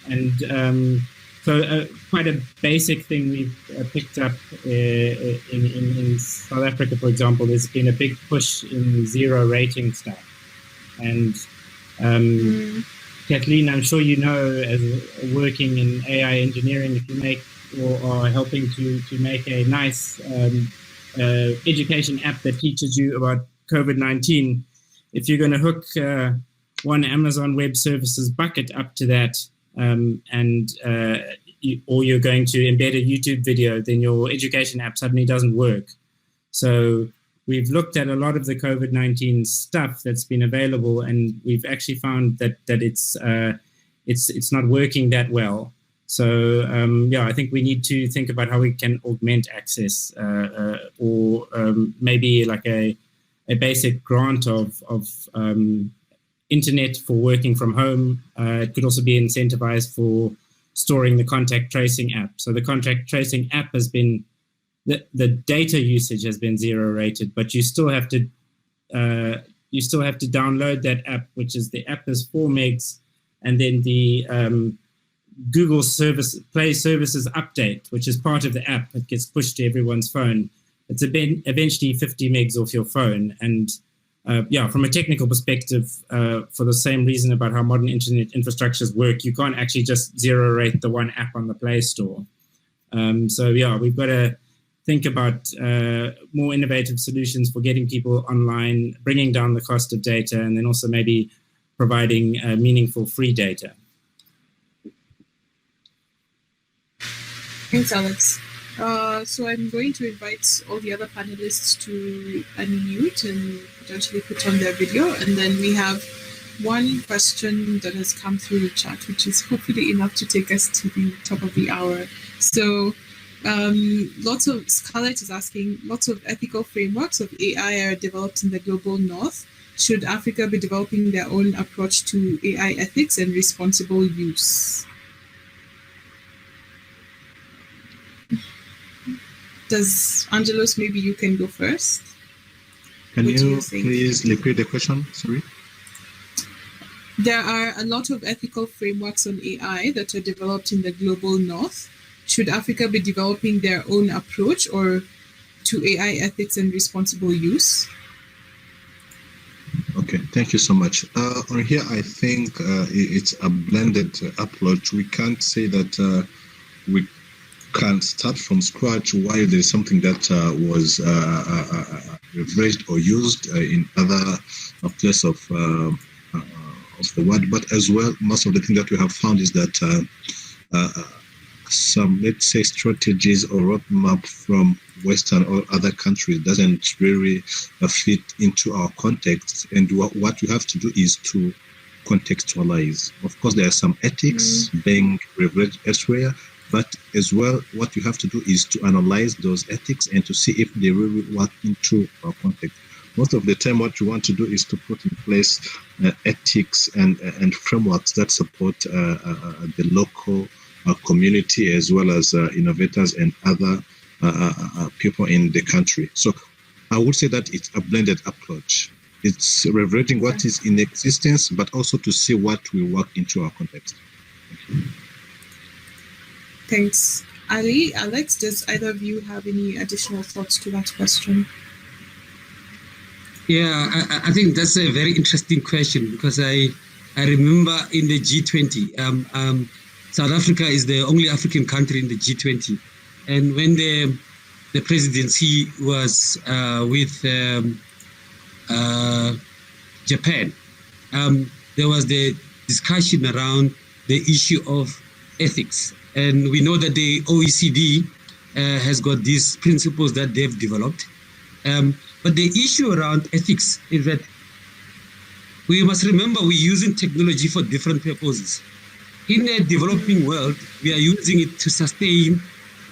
And so quite a basic thing we've picked up in South Africa, for example, there's been a big push in zero rating stuff. And Kathleen, I'm sure you know, as working in AI engineering, if you make or are helping to make a nice education app that teaches you about COVID-19, if you're going to hook one Amazon Web Services bucket up to that, or you're going to embed a YouTube video, then your education app suddenly doesn't work. So we've looked at a lot of the COVID-19 stuff that's been available, and we've actually found that it's not working that well. So I think we need to think about how we can augment access, or maybe like a basic grant of internet for working from home. It could also be incentivized for storing the contact tracing app. So the contact tracing app has been, the data usage has been 0 rated, but you still have to download that app, which is, the app is 4 megs, and then the Google Play Services update, which is part of the app, that gets pushed to everyone's phone. It's eventually 50 megs off your phone. And from a technical perspective, for the same reason about how modern internet infrastructures work, you can't actually just 0 rate the one app on the Play Store. We've got to think about more innovative solutions for getting people online, bringing down the cost of data, and then also maybe providing meaningful free data. Thanks, Alex. So I'm going to invite all the other panelists to unmute and potentially put on their video. And then we have one question that has come through the chat, which is hopefully enough to take us to the top of the hour. So Scarlett is asking, lots of ethical frameworks of AI are developed in the global north. Should Africa be developing their own approach to AI ethics and responsible use? Does Angelos, maybe you can go first? Can you please repeat the question? Sorry. There are a lot of ethical frameworks on AI that are developed in the global north. Should Africa be developing their own approach or to AI ethics and responsible use? Okay, thank you so much. On here, I think it's a blended approach. We can't say that we can start from scratch while there's something that was leveraged or used in other places of the world. But as well, most of the things that we have found is that some, let's say, strategies or roadmap from Western or other countries doesn't really fit into our context. And what we have to do is to contextualize. Of course, there are some ethics being leveraged elsewhere, but as well, what you have to do is to analyze those ethics and to see if they really work into our context. Most of the time, what you want to do is to put in place ethics and frameworks that support the local community as well as innovators and other people in the country. So I would say that it's a blended approach. It's leveraging what is in existence, but also to see what will work into our context. Thanks. Ali, Alex, does either of you have any additional thoughts to that question? Yeah, I think that's a very interesting question because I remember in the G20, South Africa is the only African country in the G20. And when the presidency was with Japan, there was the discussion around the issue of ethics. And we know that the OECD has got these principles that they've developed. But the issue around ethics is that we must remember we're using technology for different purposes. In the developing world, we are using it to sustain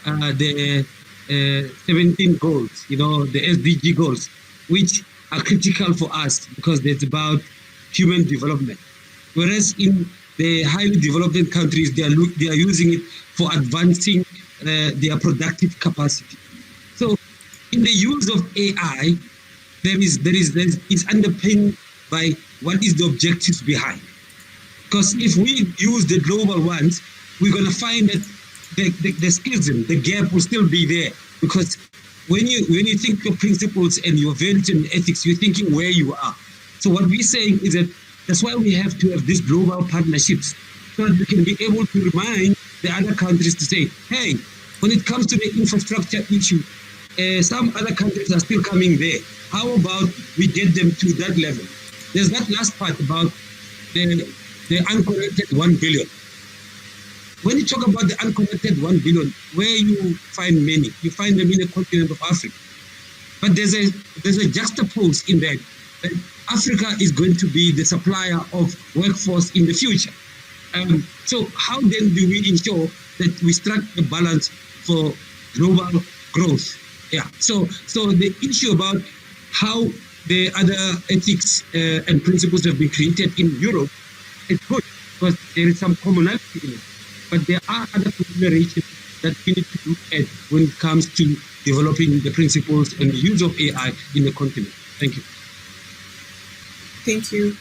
the 17 goals, the SDG goals, which are critical for us because it's about human development. Whereas in the highly developed countries, they are using it for advancing their productive capacity. So, in the use of AI, it's underpinned by what is the objectives behind. Because if we use the global ones, we're going to find that the schism, the gap will still be there. Because when you think of principles and your values and ethics, you're thinking where you are. So what we're saying is that that's why we have to have these global partnerships, so that we can be able to remind the other countries to say, hey, when it comes to the infrastructure issue, some other countries are still coming there. How about we get them to that level? There's that last part about the unconnected 1 billion. When you talk about the unconnected 1 billion, where you find many, you find them in the continent of Africa. But there's a juxtapose in that Africa is going to be the supplier of workforce in the future. So how then do we ensure that we strike a balance for global growth? Yeah. So the issue about how the other ethics and principles have been created in Europe, it's good because there is some commonality in it. But there are other considerations that we need to look at when it comes to developing the principles and the use of AI in the continent. Thank you. Thank you.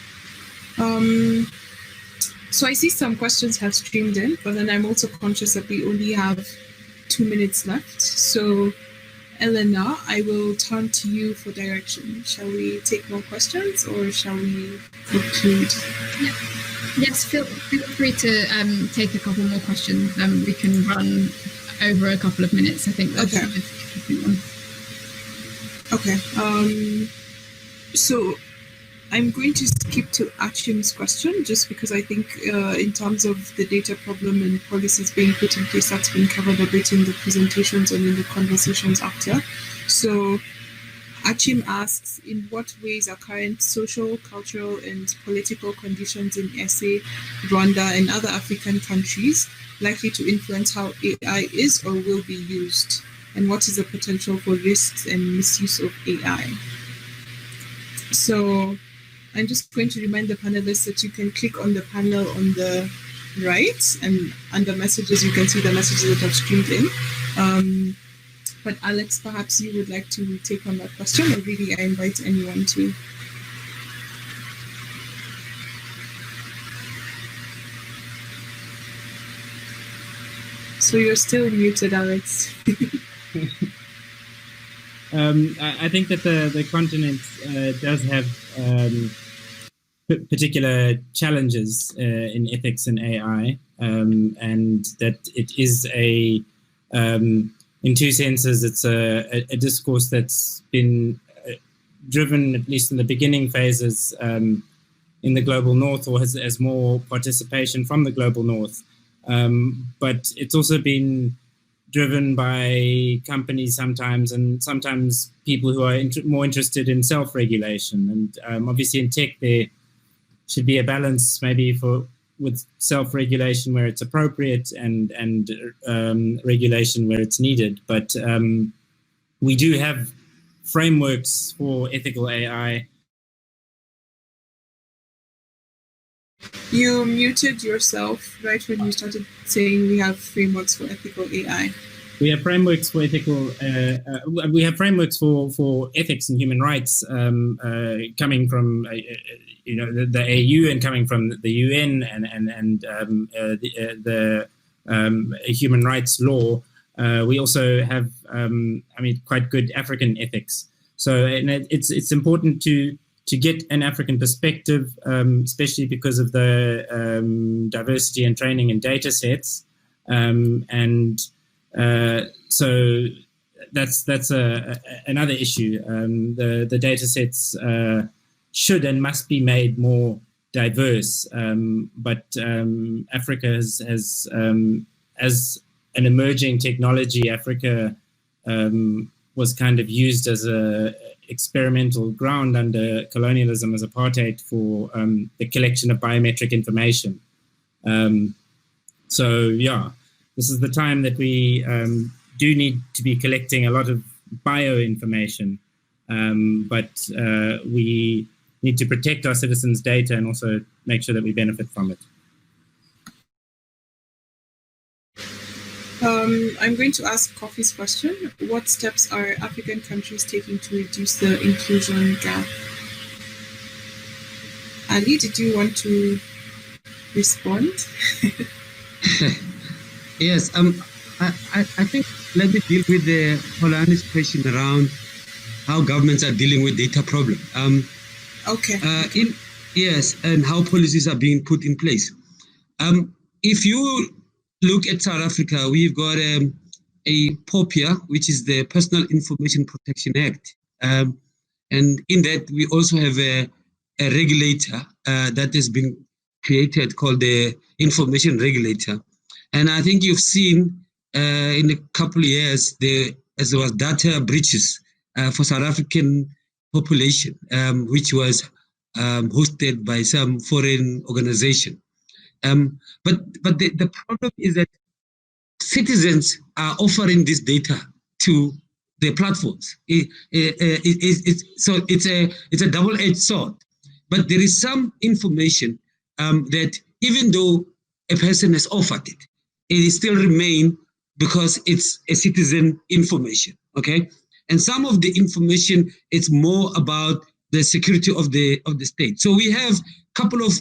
So I see some questions have streamed in, but then I'm also conscious that we only have 2 minutes left. So Eleanor, I will turn to you for direction. Shall we take more questions or shall we conclude? Yeah. Yes, feel free to take a couple more questions. We can run over a couple of minutes. I think that's okay. Okay. So I'm going to skip to Achim's question just because I think in terms of the data problem and policies being put in place, that's been covered a bit in the presentations and in the conversations after. So Achim asks, in what ways are current social, cultural, and political conditions in SA, Rwanda, and other African countries likely to influence how AI is or will be used? And what is the potential for risks and misuse of AI? So I'm just going to remind the panelists that you can click on the panel on the right, and under messages, you can see the messages that have streamed in. But Alex, perhaps you would like to take on that question, or really I invite anyone to. So you're still muted, Alex. I think that the continent does have particular challenges in ethics and AI, and that it is in two senses, it's a discourse that's been driven, at least in the beginning phases, in the global north, or has more participation from the global north. But it's also been driven by companies sometimes, and sometimes people who are more interested in self-regulation. And obviously in tech, there should be a balance maybe with self-regulation where it's appropriate and regulation where it's needed. But we do have frameworks for ethical AI. You muted yourself right when you started saying we have frameworks for ethical AI. We have frameworks for ethical. We have frameworks for ethics and human rights coming from the AU and coming from the UN and the human rights law. We also have quite good African ethics. So it's important to get an African perspective, especially because of the diversity and training in data sets. So that's another issue. The data sets should and must be made more diverse. But Africa has as an emerging technology, Africa was kind of used as a experimental ground under colonialism as apartheid for the collection of biometric information. This is the time that we do need to be collecting a lot of bioinformation, but we need to protect our citizens' data and also make sure that we benefit from it. I'm going to ask Kofi's question. What steps are African countries taking to reduce the inclusion gap? Ali, did you want to respond? Yes, I think let me deal with the Holani's question around how governments are dealing with data problem. Okay. Yes, and how policies are being put in place. If you look at South Africa, we've got a POPIA, which is the Personal Information Protection Act. And in that, we also have a regulator that has been created called the Information Regulator. And I think you've seen in a couple of years, there was data breaches for South African population, which was hosted by some foreign organization. But the problem is that citizens are offering this data to the platforms. So it's a double-edged sword. But there is some information that even though a person has offered it, it still remain because it's a citizen information, okay? And some of the information, it's more about the security of the state. So we have a couple of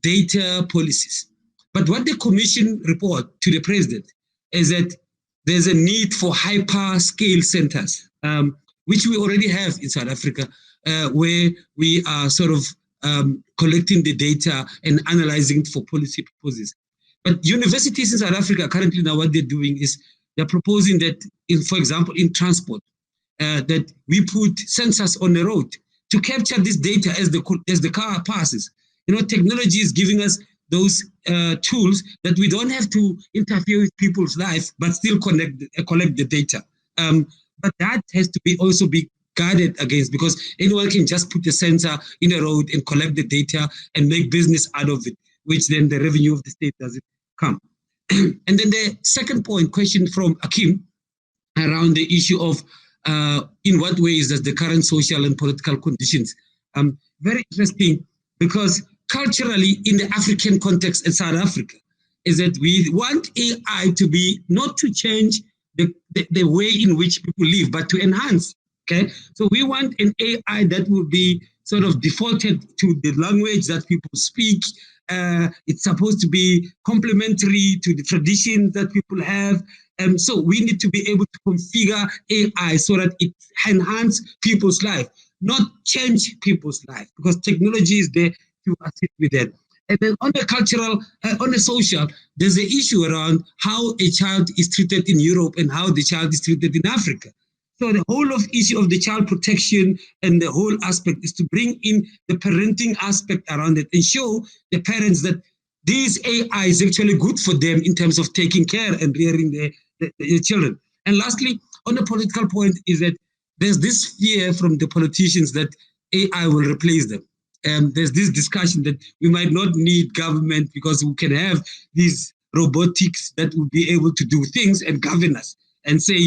data policies. But what the commission report to the president is that there's a need for hyper-scale centers, which we already have in South Africa, where we are sort of collecting the data and analyzing it for policy purposes. But universities in South Africa currently now what they're doing is they're proposing that, for example, in transport, that we put sensors on the road to capture this data as the car passes. You know, technology is giving us those tools that we don't have to interfere with people's life, but still collect the data. But that has to also be guarded against, because anyone can just put a sensor in a road and collect the data and make business out of it, which then the revenue of the state doesn't come. And then the second question from Akim around the issue of in what ways does the current social and political conditions, very interesting, because culturally in the African context in South Africa is that we want AI to be not to change the way in which people live, but to enhance. Okay, so we want an AI that will be sort of defaulted to the language that people speak. It's supposed to be complementary to the traditions that people have. So we need to be able to configure AI so that it enhances people's life, not change people's life, because technology is there to assist with that. And then on the cultural, on the social, there's an issue around how a child is treated in Europe and how the child is treated in Africa. So the whole issue of the child protection and the whole aspect is to bring in the parenting aspect around it and show the parents that this AI is actually good for them in terms of taking care and rearing their children. And lastly, on the political point is that there's this fear from the politicians that AI will replace them. There's this discussion that we might not need government because we can have these robotics that will be able to do things and govern us. And say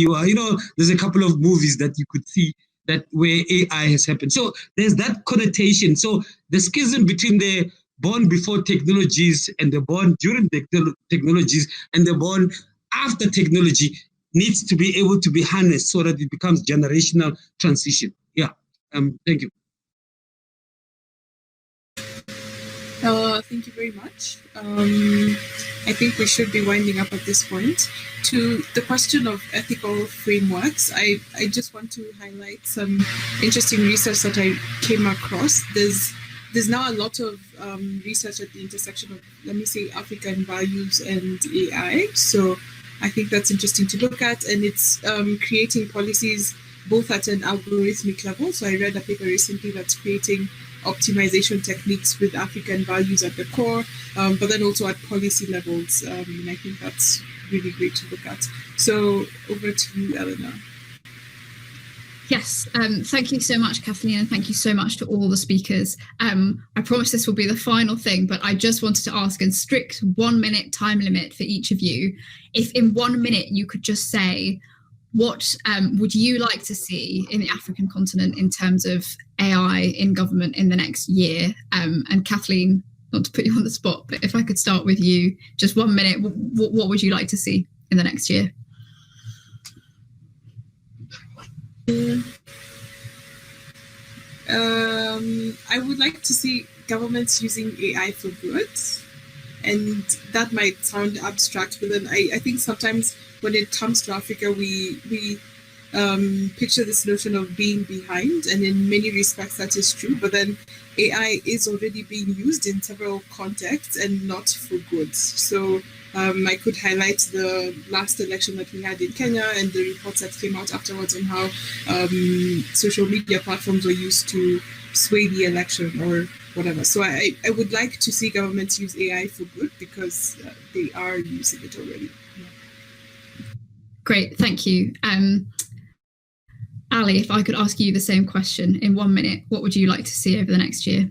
there's a couple of movies that you could see that where AI has happened. So there's that connotation. So the schism between the born before technologies and the born during the technologies and the born after technology needs to be able to be harnessed so that it becomes generational transition. Yeah. Thank you. Thank you very much. I think we should be winding up at this point. To the question of ethical frameworks, I just want to highlight some interesting research that I came across. There's now a lot of research at the intersection of, let me say, African values and AI. So I think that's interesting to look at, and it's creating policies both at an algorithmic level. So I read a paper recently that's creating optimization techniques with African values at the core, but then also at policy levels. And I think that's really great to look at. So over to you, Eleanor. Yes, thank you so much, Kathleen, and thank you so much to all the speakers. I promise this will be the final thing, but I just wanted to ask a strict 1 minute time limit for each of you. If in 1 minute you could just say, what would you like to see in the African continent in terms of AI in government in the next year? And Kathleen, not to put you on the spot, but if I could start with you, just 1 minute, what would you like to see in the next year? I would like to see governments using AI for good. And that might sound abstract, but then I think sometimes when it comes to Africa, we picture this notion of being behind, and in many respects that is true, but then AI is already being used in several contexts and not for good. So I could highlight the last election that we had in Kenya and the reports that came out afterwards on how social media platforms were used to sway the election or whatever. So I would like to see governments use AI for good, because they are using it already. Yeah. Great, thank you. Ali, if I could ask you the same question in 1 minute, what would you like to see over the next year?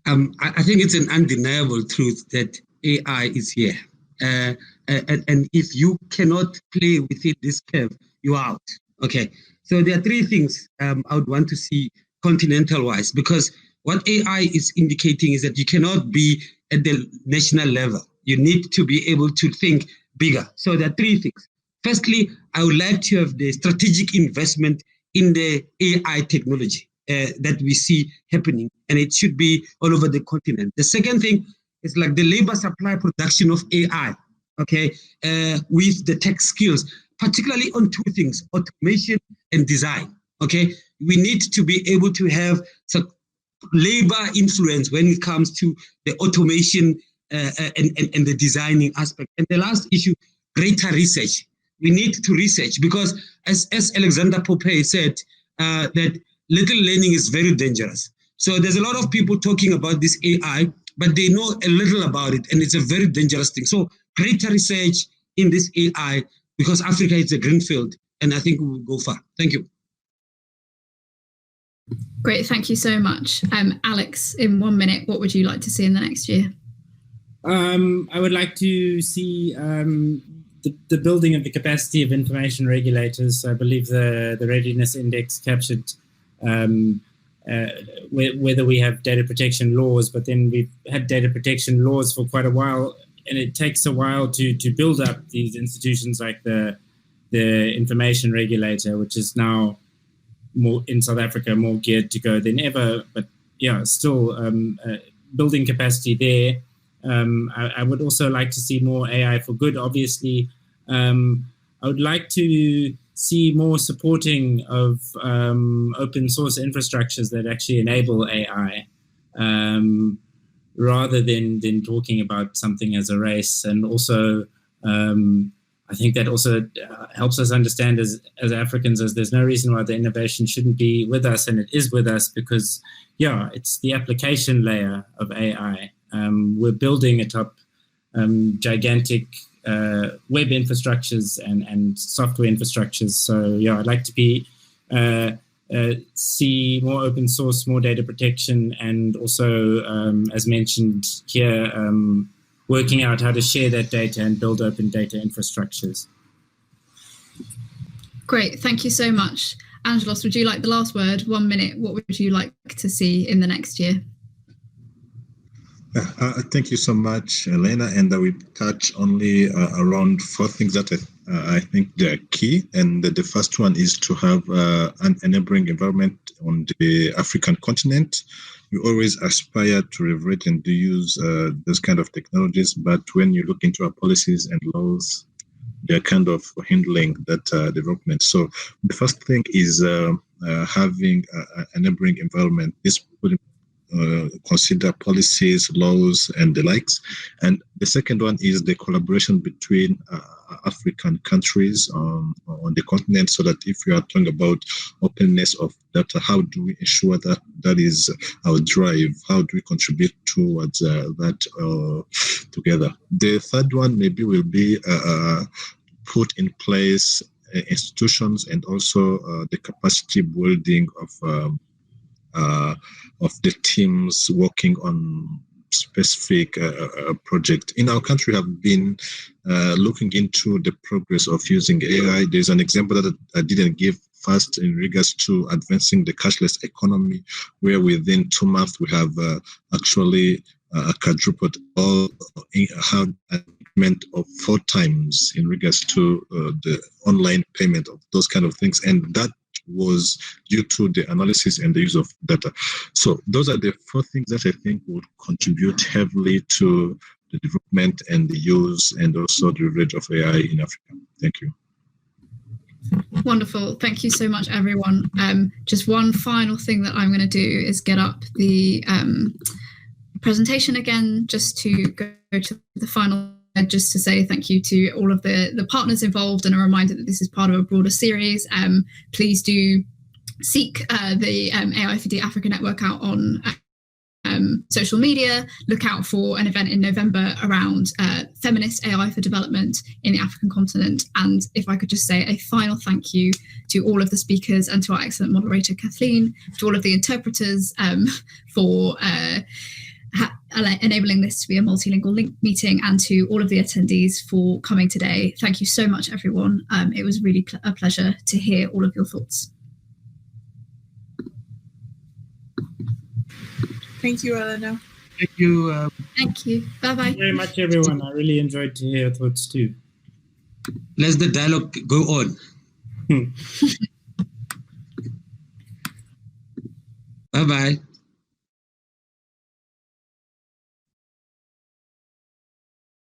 I think it's an undeniable truth that AI is here. And if you cannot play within this curve, you're out. Okay, so there are three things I would want to see continental-wise, because what AI is indicating is that you cannot be at the national level. You need to be able to think bigger. So there are three things. Firstly, I would like to have the strategic investment in the AI technology that we see happening, and it should be all over the continent. The second thing is like the labor supply production of AI, okay, with the tech skills, particularly on two things, automation and design, okay? We need to be able to have some labor influence when it comes to the automation and the designing aspect. And the last issue, greater research. We need to research because, as Alexander Popey said, that little learning is very dangerous. So there's a lot of people talking about this AI, but they know a little about it, and it's a very dangerous thing. So greater research in this AI, because Africa is a greenfield, and I think we will go far. Thank you. Great, thank you so much. Alex, in 1 minute, what would you like to see in the next year? I would like to see the building of the capacity of information regulators. I believe the Readiness Index captured whether we have data protection laws, but then we've had data protection laws for quite a while, and it takes a while to build up these institutions like the information regulator, which is now more in South Africa, more geared to go than ever. But yeah, still building capacity there. I would also like to see more AI for good, obviously. I would like to see more supporting of open source infrastructures that actually enable AI, rather than talking about something as a race. And also, I think that also helps us understand as Africans, as there's no reason why the innovation shouldn't be with us, and it is with us because, yeah, it's the application layer of AI. We're building atop gigantic web infrastructures and software infrastructures. So yeah, I'd like to see more open source, more data protection, and also, as mentioned here, working out how to share that data and build open data infrastructures. Great, thank you so much. Angelos, would you like the last word? 1 minute, what would you like to see in the next year? Thank you so much, Elena. And I will touch only around 4 things that I think they are key. And the first one is to have an enabling environment on the African continent. We always aspire to leverage and to use those kind of technologies, but when you look into our policies and laws, they're kind of hindering that development. So the first thing is having an enabling environment. This would consider policies, laws, and the likes. And the second one is the collaboration between African countries on the continent, so that if we are talking about openness of data, how do we ensure that that is our drive? How do we contribute towards that together? The third one maybe will be put in place institutions and also the capacity building of the teams working on specific project. In our country, have been looking into the progress of using AI. There's an example that I didn't give first in regards to advancing the cashless economy, where within 2 months we have actually quadrupled or have an increment of 4 times in regards to the online payment of those kind of things. And that was due to the analysis and the use of data. So those are the 4 things that I think would contribute heavily to the development and the use and also the leverage of AI in Africa. Thank you. Wonderful. Thank you so much, everyone. Just one final thing that I'm going to do is get up the presentation again, just to go to the final, just to say thank you to all of the partners involved, and a reminder that this is part of a broader series. Please do seek the AI4D Africa Network out on social media. Look out for an event in November around feminist AI for development in the African continent. And if I could just say a final thank you to all of the speakers and to our excellent moderator, Kathleen, to all of the interpreters for enabling this to be a multilingual link meeting, and to all of the attendees for coming today. Thank you so much, everyone. It was really a pleasure to hear all of your thoughts. Thank you, Eleanor. Thank you. Thank you. Bye-bye. Thank you very much, everyone. I really enjoyed to hear your thoughts too. Let the dialogue go on. Bye-bye.